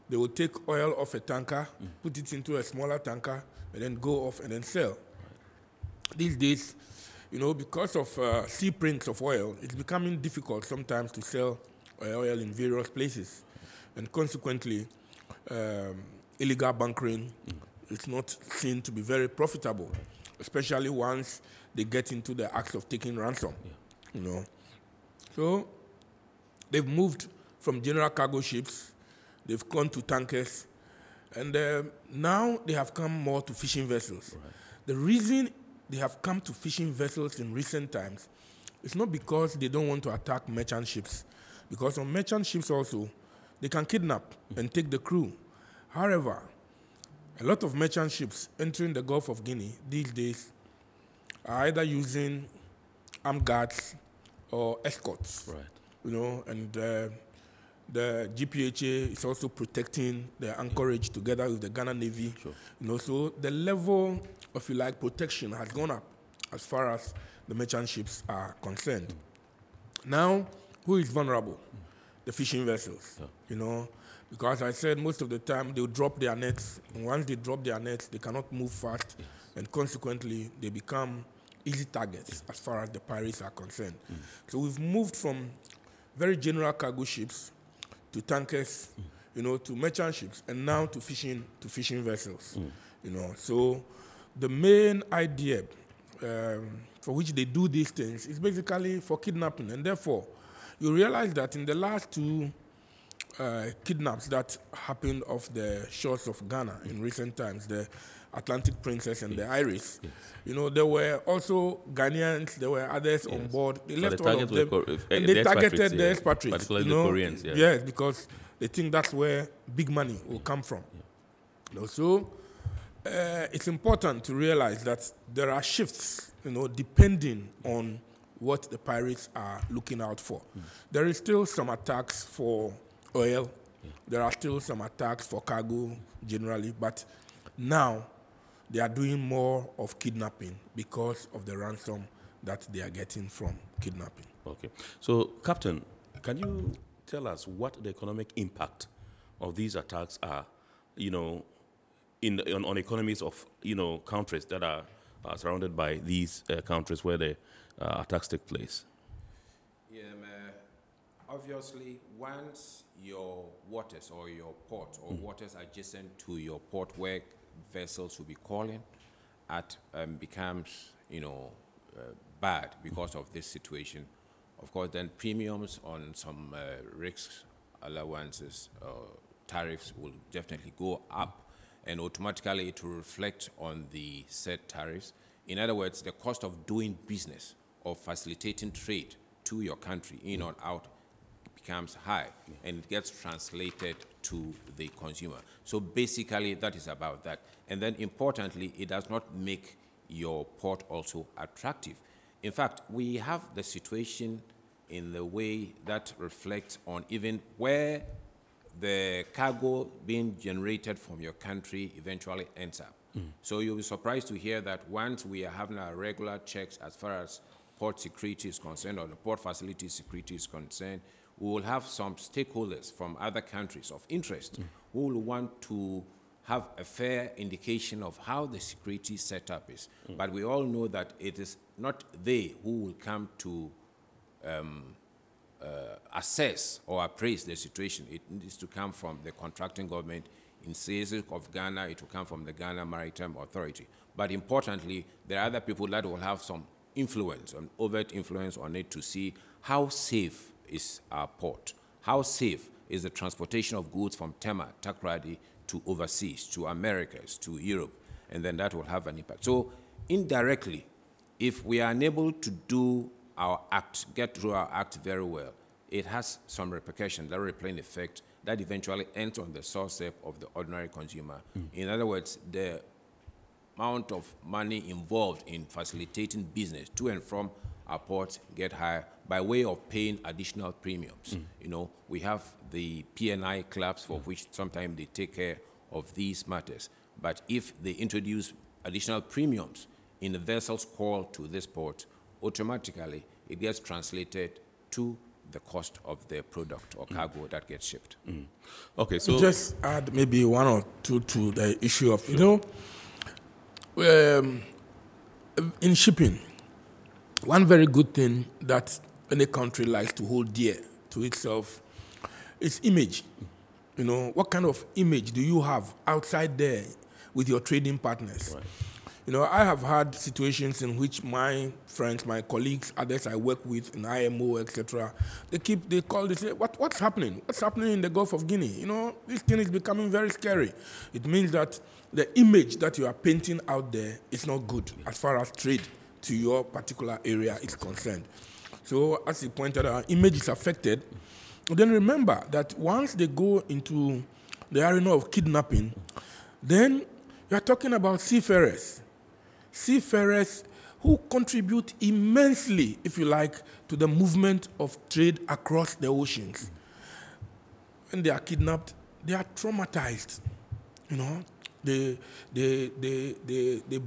They would take oil off a tanker, put it into a smaller tanker, and then go off and then sell. These days, you know, because of sea prints of oil, it's becoming difficult sometimes to sell oil in various places. And consequently, illegal bunkering is not seen to be very profitable, especially once they get into the act of taking ransom, you know. So they've moved from general cargo ships, they've gone to tankers, and now they have come more to fishing vessels. Right. The reason they have come to fishing vessels in recent times is not because they don't want to attack merchant ships, because on merchant ships also, they can kidnap and take the crew. However, a lot of merchant ships entering the Gulf of Guinea these days are either using armed guards or escorts, right. You know, and the GPHA is also protecting the anchorage together with the Ghana Navy. Sure. You know, so the level of, if you like, protection has gone up as far as the merchant ships are concerned. Now, who is vulnerable? The fishing vessels, you know, because I said most of the time they'll drop their nets, and once they drop their nets, they cannot move fast, and consequently, they become easy targets as far as the pirates are concerned. So we've moved from very general cargo ships to tankers, you know, to merchant ships, and now to fishing vessels, you know. So the main idea for which they do these things is basically for kidnapping, and therefore, you realize that in the last two kidnaps that happened off the shores of Ghana in recent times, the Atlantic Princess and the Iris, you know, there were also Ghanaians, there were others on board. They left all of them, and they targeted the expatriates, particularly you know, the Koreans. Yes, because they think that's where big money will come from. You know, so it's important to realize that there are shifts, you know, depending on what the pirates are looking out for. There is still some attacks for oil. There are still some attacks for cargo generally, but now they are doing more of kidnapping because of the ransom that they are getting from kidnapping. Okay. So, Captain, can you tell us what the economic impact of these attacks are, you know, on economies of, you know, countries that are surrounded by these countries where the attacks take place? Yeah, obviously, once your waters or your port or waters adjacent to your port where vessels will be calling at becomes, you know, bad because of this situation, of course, then premiums on some risks, allowances, tariffs will definitely go up. and automatically it will reflect on the said tariffs. In other words, the cost of doing business or facilitating trade to your country, in or out, becomes high, and it gets translated to the consumer. So basically, that is about that. And then importantly, it does not make your port also attractive. In fact, we have the situation in the way that reflects on even where the cargo being generated from your country eventually ends up. So you'll be surprised to hear that once we are having our regular checks as far as port security is concerned, or the port facility security is concerned, we will have some stakeholders from other countries of interest who will want to have a fair indication of how the security setup is. But we all know that it is not they who will come to assess or appraise the situation. It needs to come from the contracting government. In case of Ghana, it will come from the Ghana Maritime Authority. But importantly, there are other people that will have some influence, an overt influence on it, to see how safe is our port, how safe is the transportation of goods from Tema, Takoradi, to overseas, to Americas, to Europe, and then that will have an impact. So indirectly, if we are unable to do our act, get through our act very well, it has some repercussions, that ripple effect that eventually ends on the doorstep of the ordinary consumer. In other words, the amount of money involved in facilitating business to and from our ports get higher by way of paying additional premiums. You know, we have the P&I clubs for which sometimes they take care of these matters. But if they introduce additional premiums in the vessels called to this port, automatically it gets translated to the cost of the product or cargo that gets shipped. Okay, so just add maybe one or two to the issue of, you know, in shipping, one very good thing that any country likes to hold dear to itself is image. You know, what kind of image do you have outside there with your trading partners? Right. You know, I have had situations in which my friends, my colleagues, others I work with in IMO, etc., they say, what's happening? What's happening in the Gulf of Guinea? You know, this thing is becoming very scary. It means that the image that you are painting out there is not good as far as trade to your particular area is concerned. So, as you pointed out, our image is affected. Then remember that once they go into the arena of kidnapping, then you are talking about seafarers. Seafarers who contribute immensely, if you like, to the movement of trade across the oceans. When they are kidnapped, they are traumatized. You know, they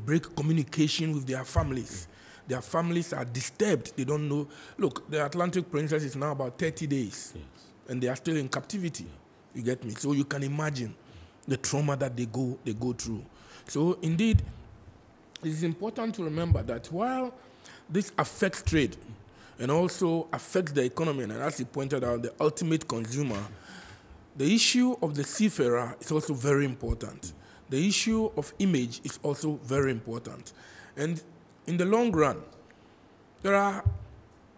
break communication with their families. Their families are disturbed. They don't know. Look, the Atlantic Princess is now about 30 days, and they are still in captivity. You get me? So you can imagine the trauma that they go through. So indeed, it is important to remember that while this affects trade and also affects the economy, and as you pointed out, the ultimate consumer, the issue of the seafarer is also very important. The issue of image is also very important. And in the long run, there are,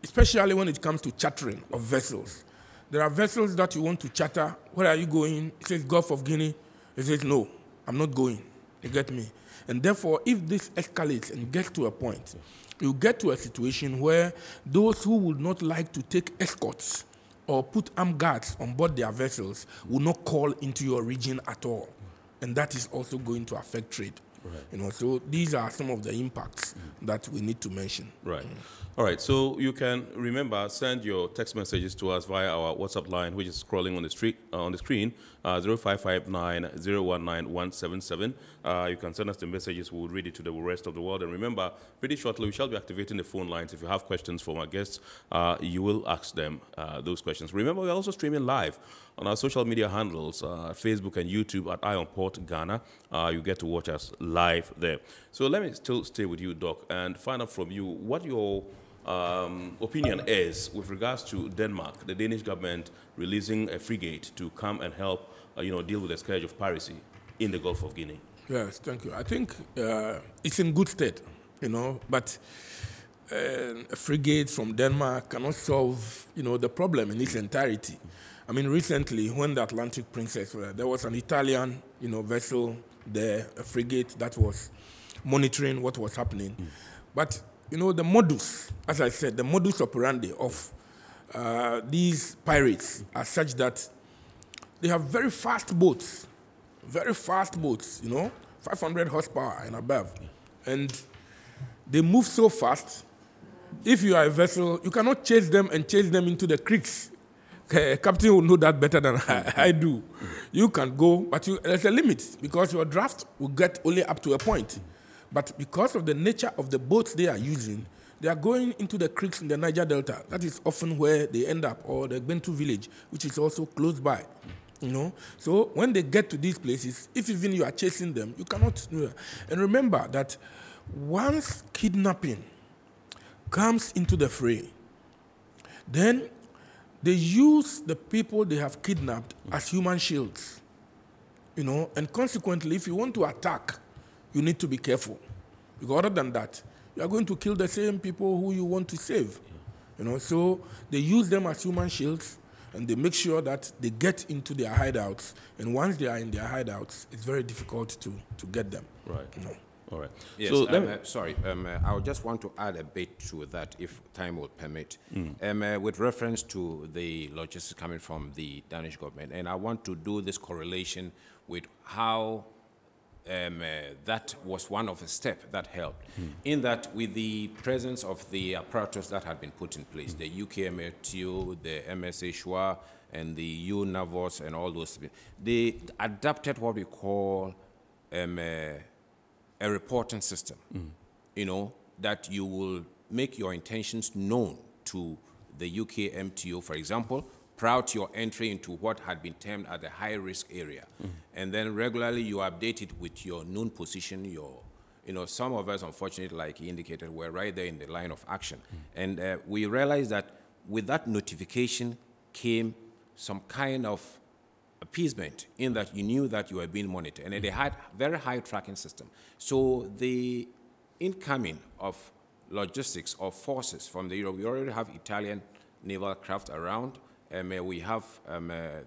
especially when it comes to chartering of vessels, there are vessels that you want to charter. Where are you going? It says Gulf of Guinea. It says, no, I'm not going. You get me? And therefore, if this escalates and gets to a point, you get to a situation where those who would not like to take escorts or put armed guards on board their vessels will not call into your region at all. And that is also going to affect trade. Right. You know, so these are some of the impacts that we need to mention. Right. All right. So you can remember, send your text messages to us via our WhatsApp line, which is scrolling on the screen, 0559-019-177. You can send us the messages. We'll read it to the rest of the world. And remember, pretty shortly, we shall be activating the phone lines. If you have questions from our guests, you will ask them those questions. Remember, we're also streaming live on our social media handles, Facebook and YouTube at IONPort Ghana. You get to watch us live there. So let me still stay with you, Doc, and find out from you what your opinion is with regards to Denmark, the Danish government releasing a frigate to come and help, deal with the scourge of piracy in the Gulf of Guinea. Yes, thank you. I think it's in good state, but a frigate from Denmark cannot solve, the problem in its entirety. I mean, recently, when the Atlantic Princess, there was an Italian, vessel there, a frigate that was monitoring what was happening. But, you know, the modus, as I said, the modus operandi of these pirates are such that they have very fast boats, you know, 500 horsepower and above. And they move so fast, if you are a vessel, you cannot chase them and chase them into the creeks. Captain will know that better than I do. You can go, but there's a limit because your draft will get only up to a point. But because of the nature of the boats they are using, they are going into the creeks in the Niger Delta. That is often where they end up, or the Bentu village, which is also close by. You know, so when they get to these places, if even you are chasing them, you cannot. And remember that once kidnapping comes into the fray, then they use the people they have kidnapped as human shields. You know, and consequently, if you want to attack, you need to be careful. Because other than that, you are going to kill the same people who you want to save. You know, so they use them as human shields, and they make sure that they get into their hideouts. And once they are in their hideouts, it's very difficult to get them. Right. You know. All right. Yes, So sorry, I just want to add a bit to that, if time will permit, with reference to the logistics coming from the Danish government. And I want to do this correlation with how that was one of the steps that helped. In that, with the presence of the apparatus that had been put in place, the UK MRTO, the MSA Shua, and the EU Navos, and all those, they adapted what we call a reporting system, you know, that you will make your intentions known to the UK MTO, for example, prior to your entry into what had been termed as a high-risk area. And then regularly you update it with your known position, you know, some of us, unfortunately, like he indicated, were right there in the line of action. And we realized that with that notification came some kind of appeasement in that you knew that you were being monitored. And they had very high tracking system. So the incoming of logistics or forces from the Europe, we already have Italian naval craft around. We have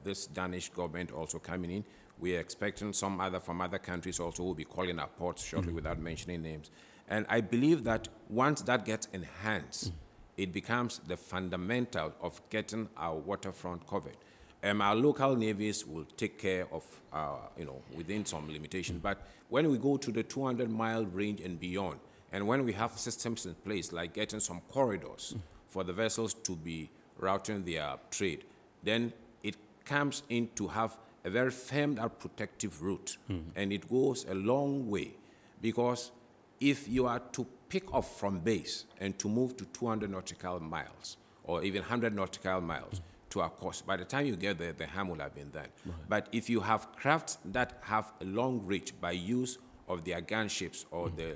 this Danish government also coming in. We are expecting some other from other countries also will be calling our ports shortly without mentioning names. And I believe that once that gets enhanced, it becomes the fundamental of getting our waterfront covered. Our local navies will take care of, you know, within some limitation. But when we go to the 200-mile range and beyond, and when we have systems in place, like getting some corridors for the vessels to be routing their trade, then it comes in to have a very firm and protective route. And it goes a long way, because if you are to pick up from base and to move to 200 nautical miles, or even 100 nautical miles, to our coast, by the time you get there, the harm will have been done. But if you have crafts that have a long reach by use of their gunships or the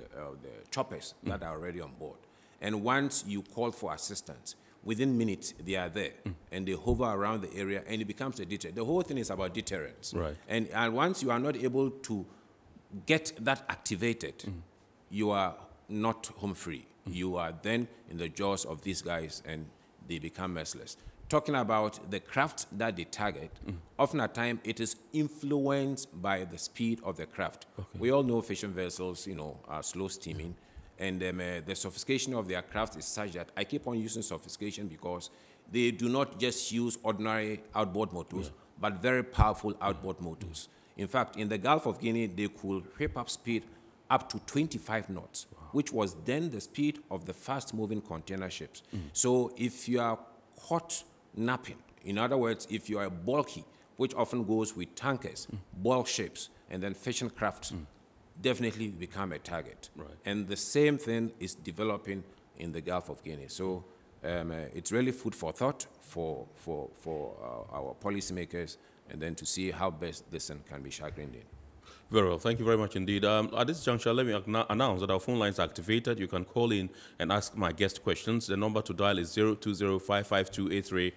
choppers that are already on board, and once you call for assistance, within minutes they are there, and they hover around the area, and it becomes a deterrent. The whole thing is about deterrence. And once you are not able to get that activated, you are not home free. You are then in the jaws of these guys, and they become merciless. Talking about the craft that they target, often at times it is influenced by the speed of the craft. We all know fishing vessels, you know, are slow steaming, and the sophistication of their craft is such that I keep on using sophistication because they do not just use ordinary outboard motors, but very powerful outboard motors. In fact, in the Gulf of Guinea, they could whip up speed up to 25 knots, which was then the speed of the fast-moving container ships. So if you are caught napping, in other words, if you are bulky, which often goes with tankers, bulk ships, and then fishing crafts, definitely become a target. And the same thing is developing in the Gulf of Guinea. So it's really food for thought for our policymakers, and then to see how best this thing can be chagrined in. Very well. Thank you very much indeed. At this juncture, let me announce that our phone lines are activated. You can call in and ask my guest questions. The number to dial is 020-552-8353,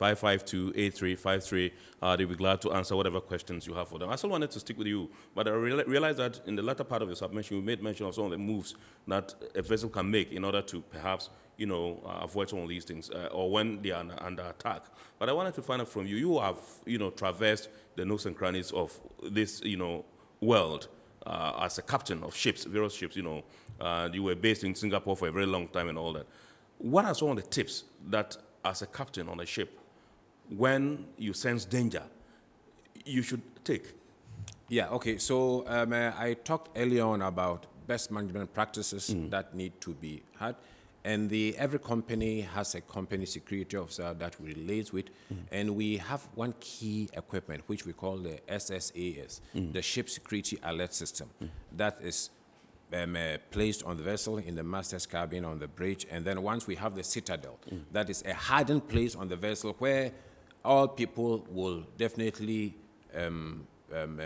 020-552-8353. They'll be glad to answer whatever questions you have for them. I still wanted to stick with you, but I realized that in the latter part of your submission, you made mention of some of the moves that a vessel can make in order to perhaps, avoid some of these things, or when they are under attack. But I wanted to find out from you. You have, traversed the nooks and crannies of this, world as a captain of ships, various ships. You were based in Singapore for a very long time and all that. What are some of the tips that, as a captain on a ship, when you sense danger, you should take? Yeah. Okay. So I talked earlier on about best management practices that need to be had. And every company has a company security officer that we liaise with. And we have one key equipment, which we call the SSAS, the Ship Security Alert System. That is placed on the vessel, in the master's cabin, on the bridge. And then once we have the citadel, that is a hardened place on the vessel where all people will definitely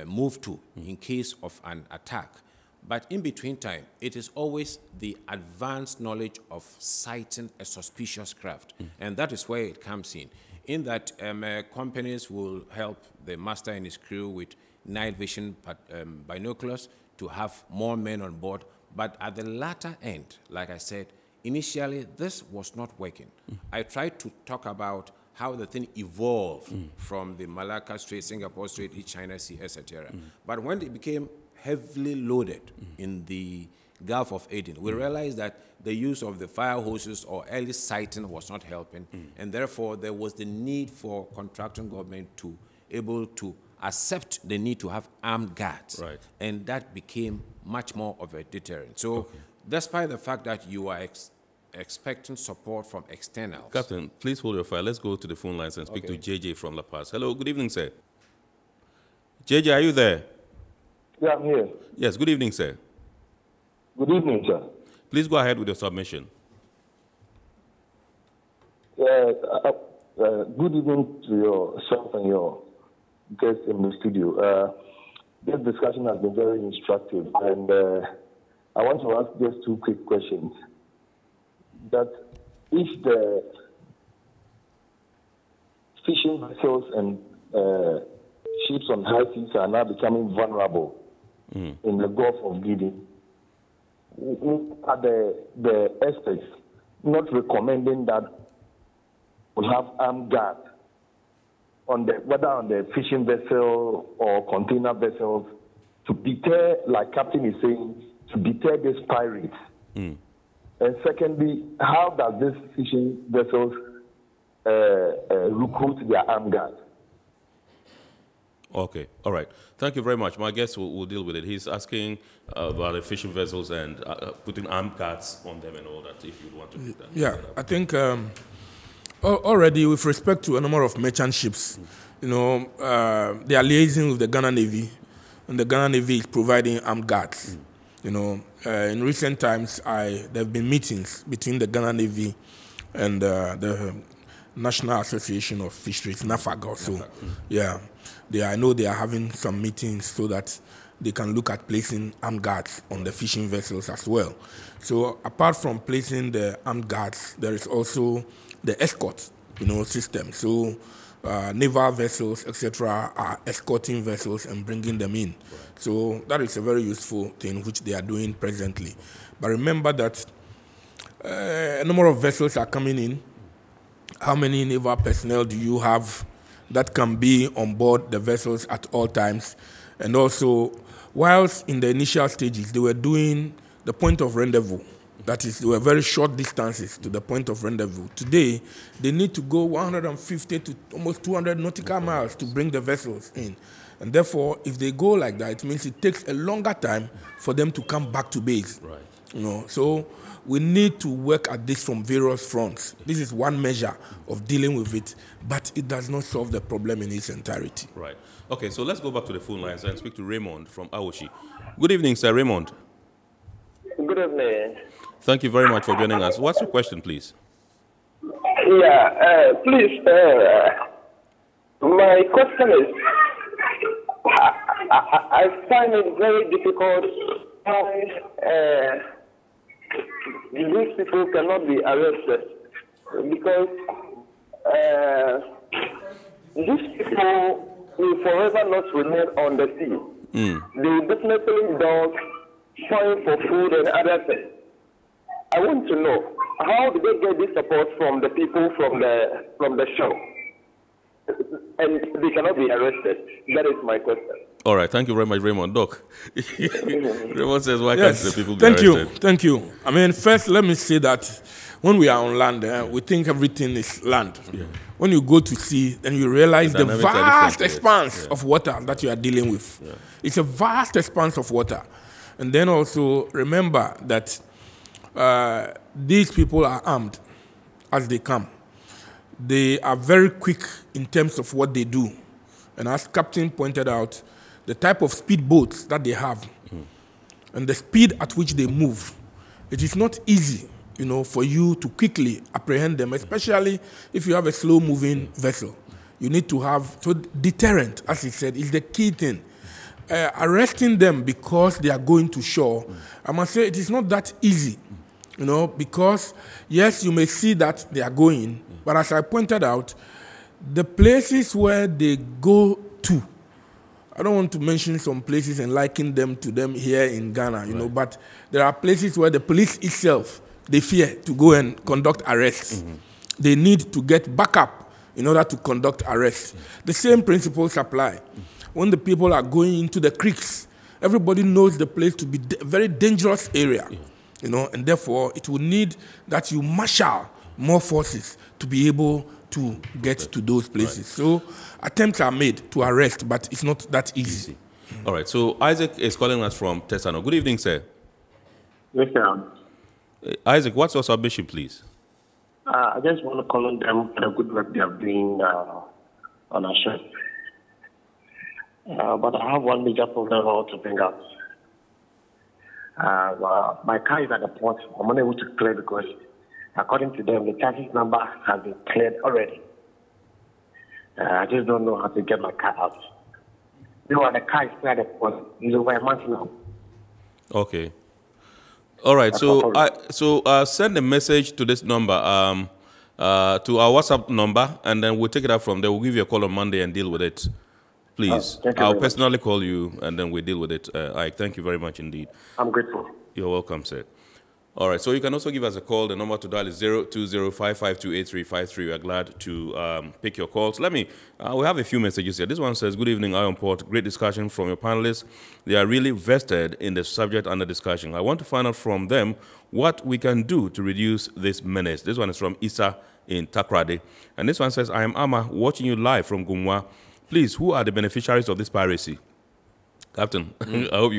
move to in case of an attack. But in between time, it is always the advanced knowledge of sighting a suspicious craft. And that is where it comes in that companies will help the master and his crew with night vision binoculars to have more men on board. But at the latter end, like I said, initially this was not working. I tried to talk about how the thing evolved from the Malacca Strait, Singapore Strait, East China Sea, etc. But when it became heavily loaded in the Gulf of Aden, we realized that the use of the fire hoses or early sighting was not helping, and therefore there was the need for contracting government to able to accept the need to have armed guards, and that became much more of a deterrent. So, despite the fact that you are expecting support from externals, Captain, please hold your fire. Let's go to the phone lines and speak to JJ from La Paz. Hello, good evening, sir. JJ, are you there? Yeah, I'm here. Yes, good evening, sir. Good evening, sir. Please go ahead with your submission. Good evening to yourself and your guests in the studio. This discussion has been very instructive, and I want to ask just two quick questions. That if the fishing vessels and ships on high seas are now becoming vulnerable in the Gulf of Guinea, are the experts not recommending that we have armed guards on whether on the fishing vessel or container vessels to deter, like Captain is saying, to deter these pirates? And secondly, how does this fishing vessels recruit their armed guards? Okay, all right. Thank you very much. My guest will deal with it. He's asking about the fishing vessels and putting armed guards on them and all that, if you want to do that. Yeah, I think already with respect to a number of merchant ships, they are liaising with the Ghana Navy, and the Ghana Navy is providing armed guards. In recent times, there have been meetings between the Ghana Navy and the National Association of Fisheries, NAFAG also. Yeah. I know they are having some meetings so that they can look at placing armed guards on the fishing vessels as well. So apart from placing the armed guards, there is also the escort, system. So naval vessels, etc., are escorting vessels and bringing them in. So that is a very useful thing which they are doing presently. But remember that a number of vessels are coming in. How many naval personnel do you have that can be on board the vessels at all times? And also, whilst in the initial stages, they were doing the point of rendezvous. That is, they were very short distances to the point of rendezvous. Today, they need to go 150 to almost 200 nautical miles to bring the vessels in. And therefore, if they go like that, it means it takes a longer time for them to come back to base. So we need to work at this from various fronts. This is one measure of dealing with it, but it does not solve the problem in its entirety. Right. Okay, so let's go back to the phone lines and speak to Raymond from Awoshi. Good evening, sir. Raymond. Good evening. Thank you very much for joining us. What's your question, please? Yeah, please, my question is, I find it very difficult why these people cannot be arrested, because these people will forever not remain on the sea. They definitely don't find for food and other things. I want to know, how do they get this support from the people from the show? And they cannot be arrested. That is my question. All right, thank you very much, Raymond. Doc, Raymond says, why can't the people be thank arrested? Thank you. I mean, first, let me say that when we are on land, we think everything is land. Yeah. When you go to sea, then you realize the vast expanse of water that you are dealing with. Yeah. It's a vast expanse of water. And then also remember that these people are armed as they come. They are very quick in terms of what they do. And as Captain pointed out, the type of speedboats that they have and the speed at which they move, it is not easy, for you to quickly apprehend them, especially if you have a slow-moving vessel. You need to have, so deterrent, as he said, is the key thing. Arresting them because they are going to shore, I must say it is not that easy, because, yes, you may see that they are going, but as I pointed out, the places where they go to, I don't want to mention some places and liken them to them here in Ghana, but there are places where the police itself, they fear to go and conduct arrests. They need to get backup in order to conduct arrests. The same principles apply. When the people are going into the creeks, everybody knows the place to be a very dangerous area, and therefore it will need that you marshal more forces to be able to get to those places. So attempts are made to arrest, but it's not that easy. All right, so Isaac is calling us from Tesano. Good evening, sir. Yes, sir. Isaac, what's your submission, please? I just want to comment them for the good work they are doing on our show. But I have one major problem I want to bring up. My car is at the port. I'm unable to clear because, according to them, the chassis number has been cleared already. I just don't know how to get my car out. The car is still at the port. It's over a month now. Okay. All right. So send a message to this number, to our WhatsApp number, and then we'll take it up from there. We'll give you a call on Monday and deal with it. Please. I'll personally call you, and then we'll deal with it. Ike, thank you very much indeed. I'm grateful. You're welcome, sir. All right, so you can also give us a call. The number to dial is 020-552-8353. We are glad to pick your calls. We have a few messages here. This one says, good evening, Iron Port. Great discussion from your panelists. They are really vested in the subject under discussion. I want to find out from them what we can do to reduce this menace. This one is from Issa in Takrade. And this one says, I am Ama, watching you live from Gumwa. Please, who are the beneficiaries of this piracy? Captain, I hope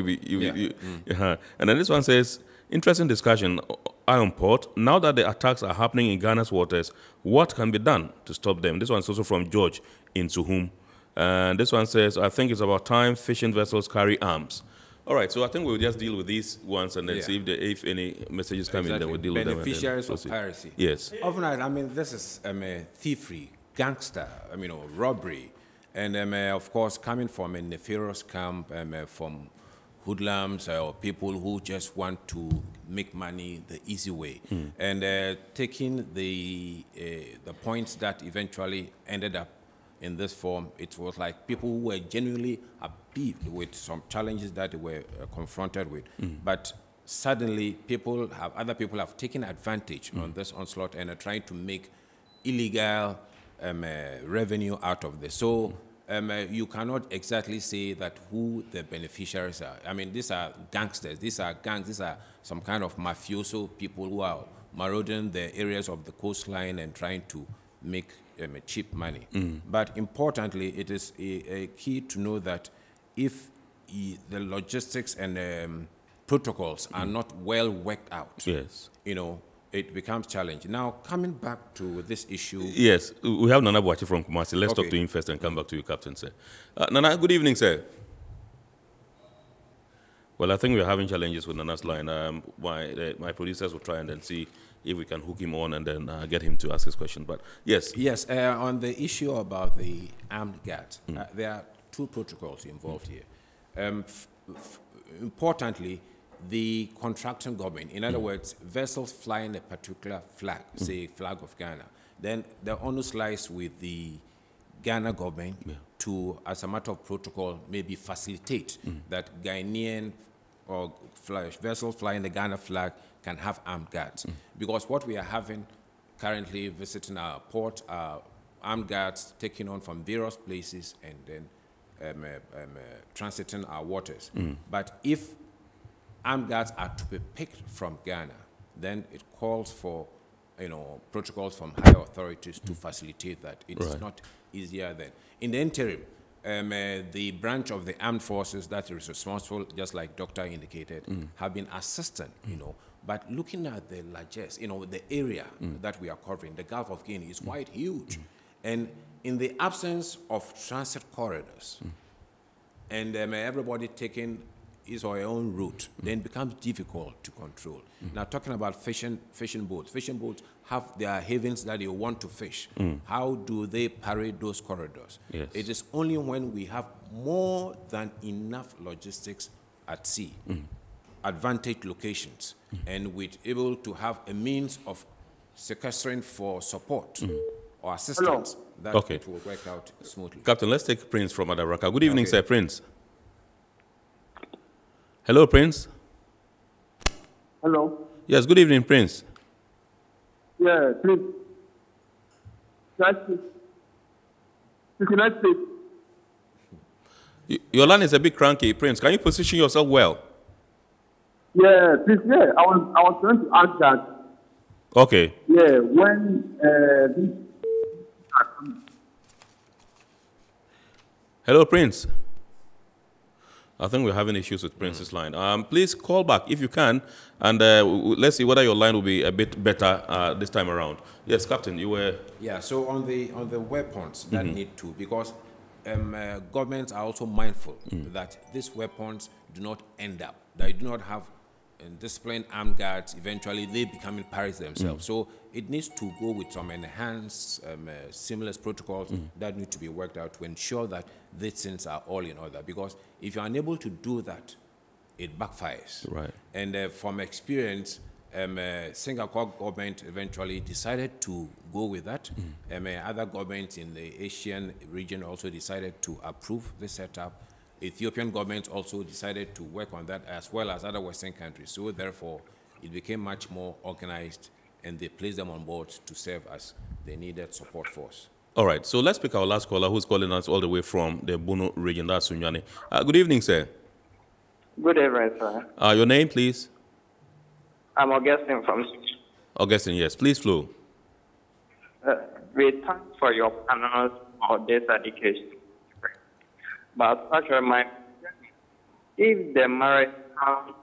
And then this one says, interesting discussion, Iron Port. Now that the attacks are happening in Ghana's waters, what can be done to stop them? This one's also from George in Suhum. And this one says, I think it's about time fishing vessels carry arms. All right, so I think we'll just deal with these ones and then see if any messages come in, then we'll deal with them. Beneficiaries of piracy. Yes. Often, this is thievery, gangster, robbery. And, of course, coming from a nefarious camp, from hoodlums or people who just want to make money the easy way. And taking the points that eventually ended up in this form, it was like people who were genuinely upbeat with some challenges that they were confronted with. But suddenly, other people have taken advantage on this onslaught and are trying to make illegal revenue out of this. So you cannot exactly say that who the beneficiaries are. I mean, these are gangsters, these are gangs, these are some kind of mafioso people who are marauding the areas of the coastline and trying to make cheap money. But importantly, it is a key to know that if the logistics and protocols are not well worked out, it becomes challenging. Now, coming back to this issue. Yes, we have Nana Boachi from Kumasi. Let's talk to him first and come back to you, Captain, sir. Nana, good evening, sir. Well, I think we're having challenges with Nana's line. My producers will try and then see if we can hook him on and then get him to ask his question. But yes. Yes, on the issue about the armed guards, there are two protocols involved here. Importantly, the contracting government, in other words, vessels flying a particular flag, say flag of Ghana, then the onus lies with the Ghana government to, as a matter of protocol, maybe facilitate that Ghanaian or vessels flying the Ghana flag can have armed guards. Because what we are having currently visiting our port are armed guards taking on from various places and then transiting our waters. But if armed guards are to be picked from Ghana, then it calls for protocols from higher authorities to facilitate that. It is not easier then. In the interim, the branch of the armed forces that is responsible, just like Doctor indicated, have been assistant, but looking at the largesse, the area that we are covering, the Gulf of Guinea is quite huge. And in the absence of transit corridors, and everybody taking his or her own route, then it becomes difficult to control. Now, talking about fishing boats have their havens that they want to fish. How do they parade those corridors? Yes. It is only when we have more than enough logistics at sea, advantage locations, and we're able to have a means of sequestering for support or assistance that it will work out smoothly. Captain, let's take Prince from Adaraka. Good evening, sir, Prince. Hello, Prince. Hello. Yes, good evening, Prince. Yeah, please. Your line is a bit cranky, Prince. Can you position yourself well? Yeah, please. Yeah, I was trying to ask that. Okay. Yeah, when Hello, Prince. I think we're having issues with Prince's line. Please call back if you can, and let's see whether your line will be a bit better this time around. Yes, Captain, you were... Yeah, so on the weapons that need to, because governments are also mindful that these weapons do not end up, they do not have disciplined armed guards, eventually they become pirates themselves. So it needs to go with some enhanced, seamless protocols that need to be worked out to ensure that these things are all in order. Because if you're unable to do that, it backfires. Right. And from experience, Singapore government eventually decided to go with that. Other governments in the Asian region also decided to approve the setup. Ethiopian government also decided to work on that, as well as other Western countries. So therefore, it became much more organized, and they placed them on board to serve as the needed support force. All right, so let's pick our last caller, who's calling us all the way from the Bono region. That's Sunyani. Good evening, sir. Good evening, sir. Your name, please? I'm Augustine from... Augustine, yes. Please flow. We thank for your panels for this education. But such a mind, if the maritime,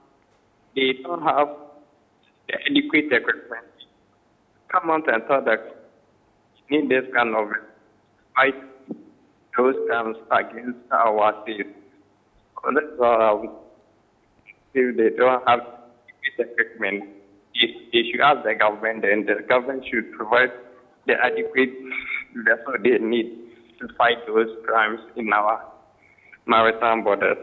they don't have the adequate equipment, come out and tell that you need this kind of fight those crimes against our seas. So that's all. If they don't have adequate equipment, they should ask the government, and the government should provide the adequate vessel they need to fight those crimes in our maritime borders.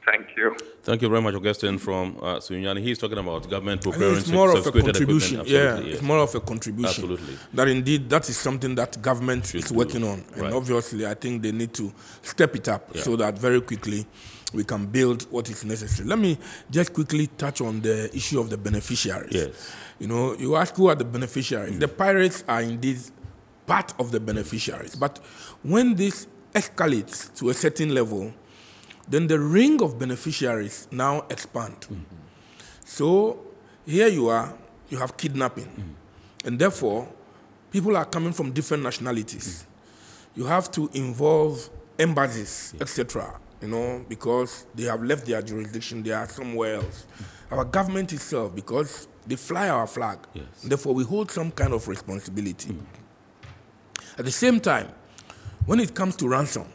Thank you. Thank you very much, Augustine from Sunyani. He's talking about government procuring it's more of a contribution. Yeah, it's more of a contribution. Absolutely. That indeed, that is something that government is working on. And obviously, I think they need to step it up so that very quickly we can build what is necessary. Let me just quickly touch on the issue of the beneficiaries. Yes. You know, you ask who are the beneficiaries. The pirates are indeed part of the beneficiaries. But when this escalates to a certain level, then the ring of beneficiaries now expand. So here you are, you have kidnapping. And therefore, people are coming from different nationalities. You have to involve embassies, etc., you know, because they have left their jurisdiction, they are somewhere else. Our government itself, because they fly our flag, therefore we hold some kind of responsibility. At the same time, when it comes to ransom,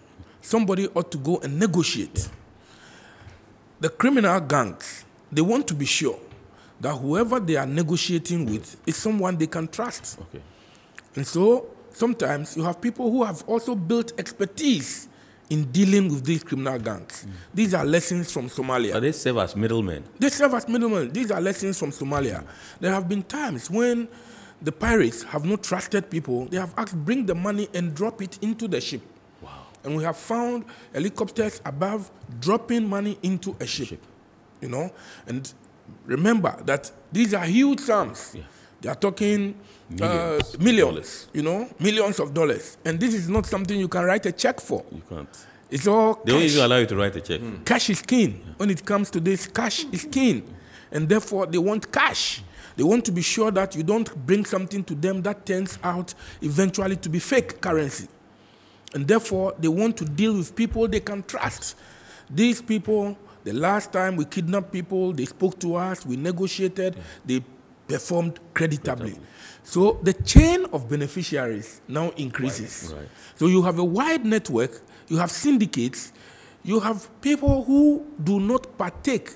somebody ought to go and negotiate. The criminal gangs, they want to be sure that whoever they are negotiating with is someone they can trust. And so sometimes you have people who have also built expertise in dealing with these criminal gangs. These are lessons from Somalia. But they serve as middlemen. They serve as middlemen. These are lessons from Somalia. There have been times when the pirates have not trusted people. They have asked, bring the money and drop it into the ship. And we have found helicopters above dropping money into a ship. you know. And remember that these are huge sums. Yeah. They are talking millions, you know, millions of dollars. And this is not something you can write a check for. You can't. It's all cash. They don't even allow you to write a check. Cash is king. Yeah. When it comes to this, cash is king. And therefore, they want cash. They want to be sure that you don't bring something to them that turns out eventually to be fake currency. And therefore, they want to deal with people they can trust. These people, the last time we kidnapped people, they spoke to us, we negotiated, they performed creditably. So the chain of beneficiaries now increases. Right. So you have a wide network, you have syndicates, you have people who do not partake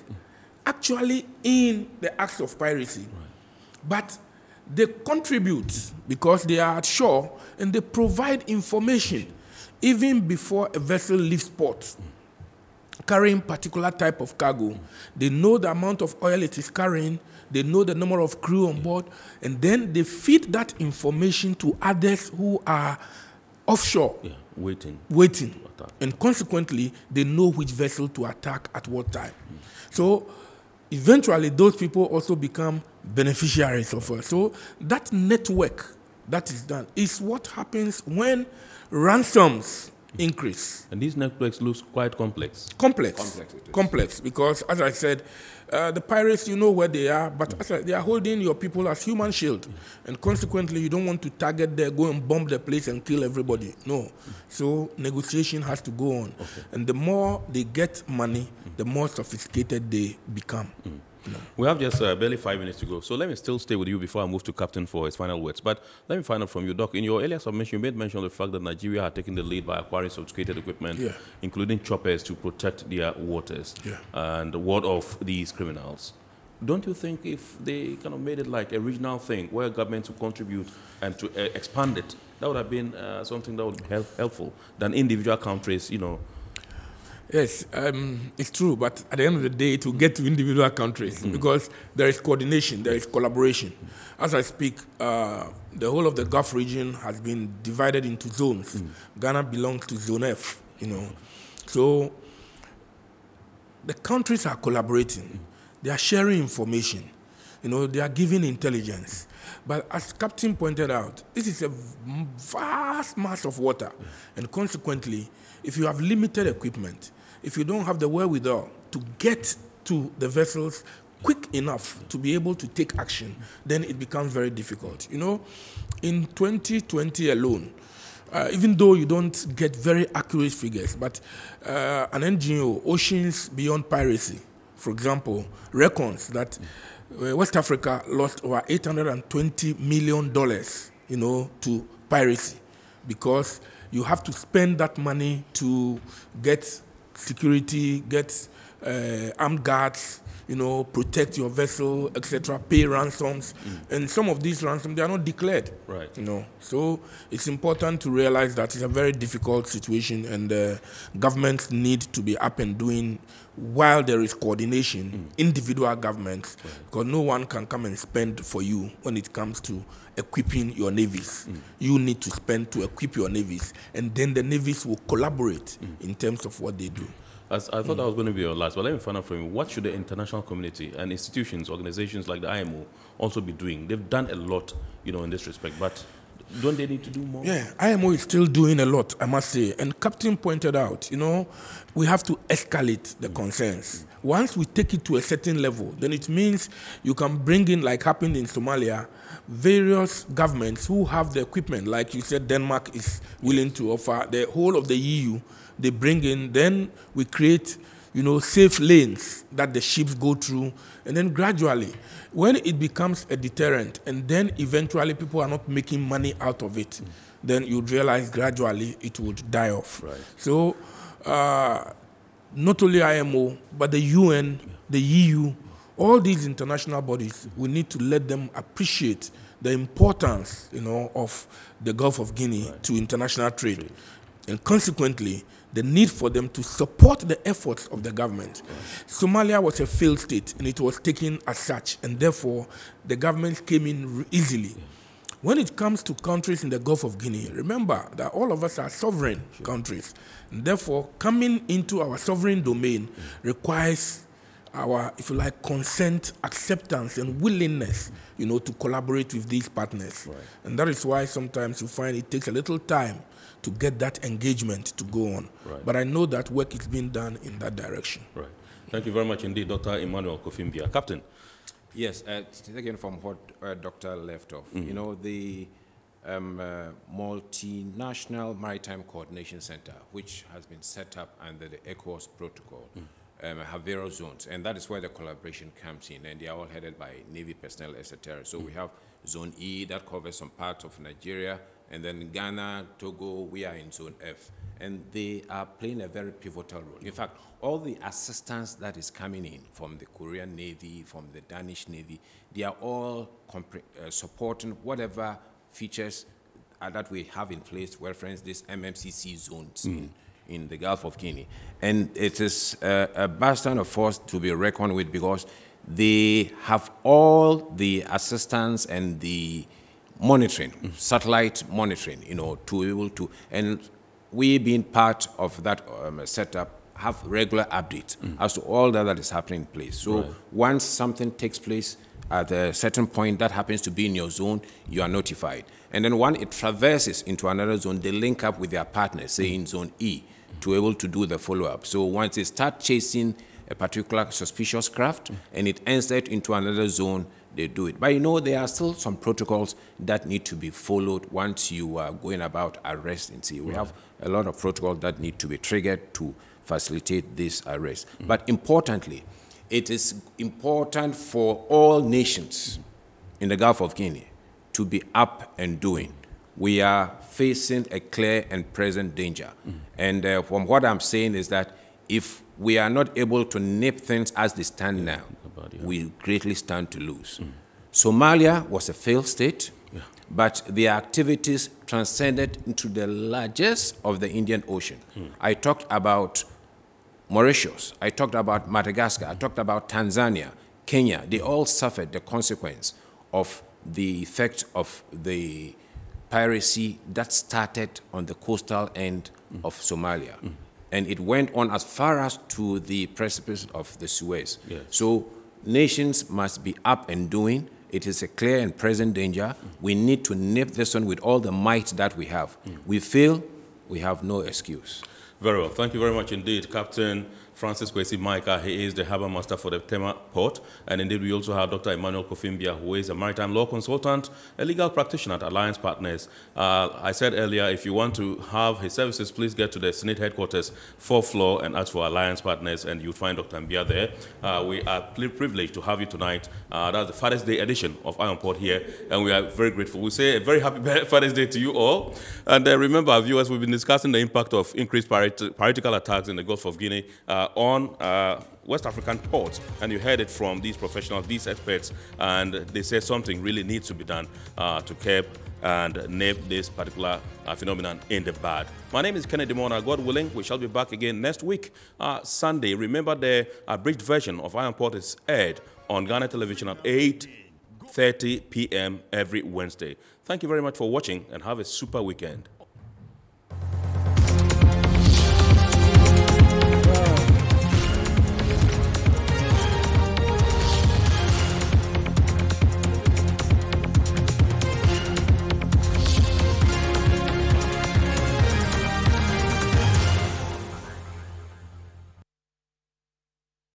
actually in the acts of piracy. But they contribute because they are at shore and they provide information even before a vessel leaves port carrying particular type of cargo. They know the amount of oil it is carrying, they know the number of crew on board, and then they feed that information to others who are offshore, waiting. And consequently, they know which vessel to attack at what time. So eventually, those people also become beneficiaries of us. So that network that is done is what happens when ransoms increase. And these networks look quite complex. Complex, because as I said, the pirates, you know where they are, but as they are holding your people as human shield. And consequently, you don't want to target there, go and bomb the place and kill everybody. No. So negotiation has to go on. And the more they get money, the more sophisticated they become. No. We have just barely 5 minutes to go, so let me still stay with you before I move to Captain for his final words. But let me find out from you, Doc. In your earlier submission, you made mention of the fact that Nigeria had taken the lead by acquiring sophisticated equipment, including choppers to protect their waters and the ward of these criminals. Don't you think if they kind of made it like a regional thing where governments would contribute and to expand it, that would have been something that would be helpful than individual countries, you know? Yes, it's true, but at the end of the day, it will get to individual countries because there is coordination, there is collaboration. As I speak, the whole of the Gulf region has been divided into zones. Ghana belongs to Zone F, you know. So the countries are collaborating. They are sharing information. You know, they are giving intelligence. But as Captain pointed out, this is a vast mass of water. And consequently, if you have limited equipment, if you don't have the wherewithal to get to the vessels quick enough to be able to take action, then it becomes very difficult. You know, in 2020 alone, even though you don't get very accurate figures, but an NGO, Oceans Beyond Piracy, for example, reckons that West Africa lost over $820 million, you know, to piracy, because you have to spend that money to get security, get armed guards, you know, protect your vessel, etc., pay ransoms. And some of these ransoms, they are not declared. Right. You know, so it's important to realize that it's a very difficult situation, and governments need to be up and doing while there is coordination, individual governments, because no one can come and spend for you when it comes to equipping your navies. You need to spend to equip your navies, and then the navies will collaborate in terms of what they do. As I thought that was going to be your last, but let me find out from you, what should the international community and institutions, organizations like the IMO also be doing? They've done a lot, you know, in this respect, but don't they need to do more? Yeah, IMO is still doing a lot, I must say. And Captain pointed out, you know, we have to escalate the concerns. Once we take it to a certain level, then it means you can bring in, like happened in Somalia, various governments who have the equipment. Like you said, Denmark is willing to offer the whole of the EU. They bring in, then we create, you know, safe lanes that the ships go through, and then gradually, when it becomes a deterrent, and then eventually people are not making money out of it, then you'd realize gradually it would die off. Right. So, not only IMO, but the UN, the EU, all these international bodies, we need to let them appreciate the importance, you know, of the Gulf of Guinea to international trade. And consequently, the need for them to support the efforts of the government. Somalia was a failed state, and it was taken as such, and therefore the government came in easily. When it comes to countries in the Gulf of Guinea, remember that all of us are sovereign countries, and therefore coming into our sovereign domain requires our, if you like, consent, acceptance, and willingness, to collaborate with these partners. Right. And that is why sometimes you find it takes a little time to get that engagement to go on. Right. But I know that work is being done in that direction. Right. Thank you very much indeed, Dr. Emmanuel Kofimbia. Captain. Yes, again from what Dr. left off, the Multinational Maritime Coordination Center, which has been set up under the ECOWAS protocol, have various zones, and that is where the collaboration comes in, and they are all headed by Navy personnel, etc. So we have Zone E that covers some parts of Nigeria, and then Ghana, Togo, we are in Zone F. And they are playing a very pivotal role. In fact, all the assistance that is coming in from the Korean Navy, from the Danish Navy, they are all supporting whatever features that we have in place, for instance, these MMCC zones in the Gulf of Guinea. And it is a bastion of force to be reckoned with because they have all the assistance and the monitoring, satellite monitoring, to be able to, and we being part of that setup have regular updates as to all that is happening in place. So once something takes place at a certain point that happens to be in your zone, you are notified. And then when it traverses into another zone, they link up with their partners, say in Zone E, to be able to do the follow-up. So once they start chasing a particular suspicious craft and it enters into another zone, they do it. But there are still some protocols that need to be followed once you are going about arresting. See, we have a lot of protocols that need to be triggered to facilitate this arrest. But importantly, it is important for all nations in the Gulf of Guinea to be up and doing. We are facing a clear and present danger. And from what I'm saying is that if we are not able to nip things as they stand now, we greatly stand to lose. Somalia was a failed state, but their activities transcended into the largest of the Indian Ocean. I talked about Mauritius, I talked about Madagascar, I talked about Tanzania, Kenya. They all suffered the consequence of the effect of the piracy that started on the coastal end of Somalia. And it went on as far as to the precipice of the Suez. Yes. So nations must be up and doing. It is a clear and present danger. We need to nip this one with all the might that we have. We fail, we have no excuse. Very well. Thank you very much indeed, Captain Francis Kwesi Maika. He is the Harbour Master for the Tema Port. And indeed, we also have Dr. Emmanuel Kofimbia, who is a maritime law consultant, a legal practitioner at Alliance Partners. I said earlier, if you want to have his services, please get to the Senate headquarters, 4th floor, and ask for Alliance Partners, and you'll find Dr. Mbia there. We are privileged to have you tonight. That's the Father's Day edition of Iron Port here, and we are very grateful. We say a very happy Father's Day to you all. And remember, viewers, we've been discussing the impact of increased piratical attacks in the Gulf of Guinea on West African ports, and you heard it from these professionals, these experts, and they say something really needs to be done to curb and nip this particular phenomenon in the bud. My name is Kennedy Mona. God willing, we shall be back again next week, Sunday. Remember, the abridged version of Iron Port is aired on Ghana television at 8:30 p.m. every Wednesday. Thank you very much for watching, and have a super weekend.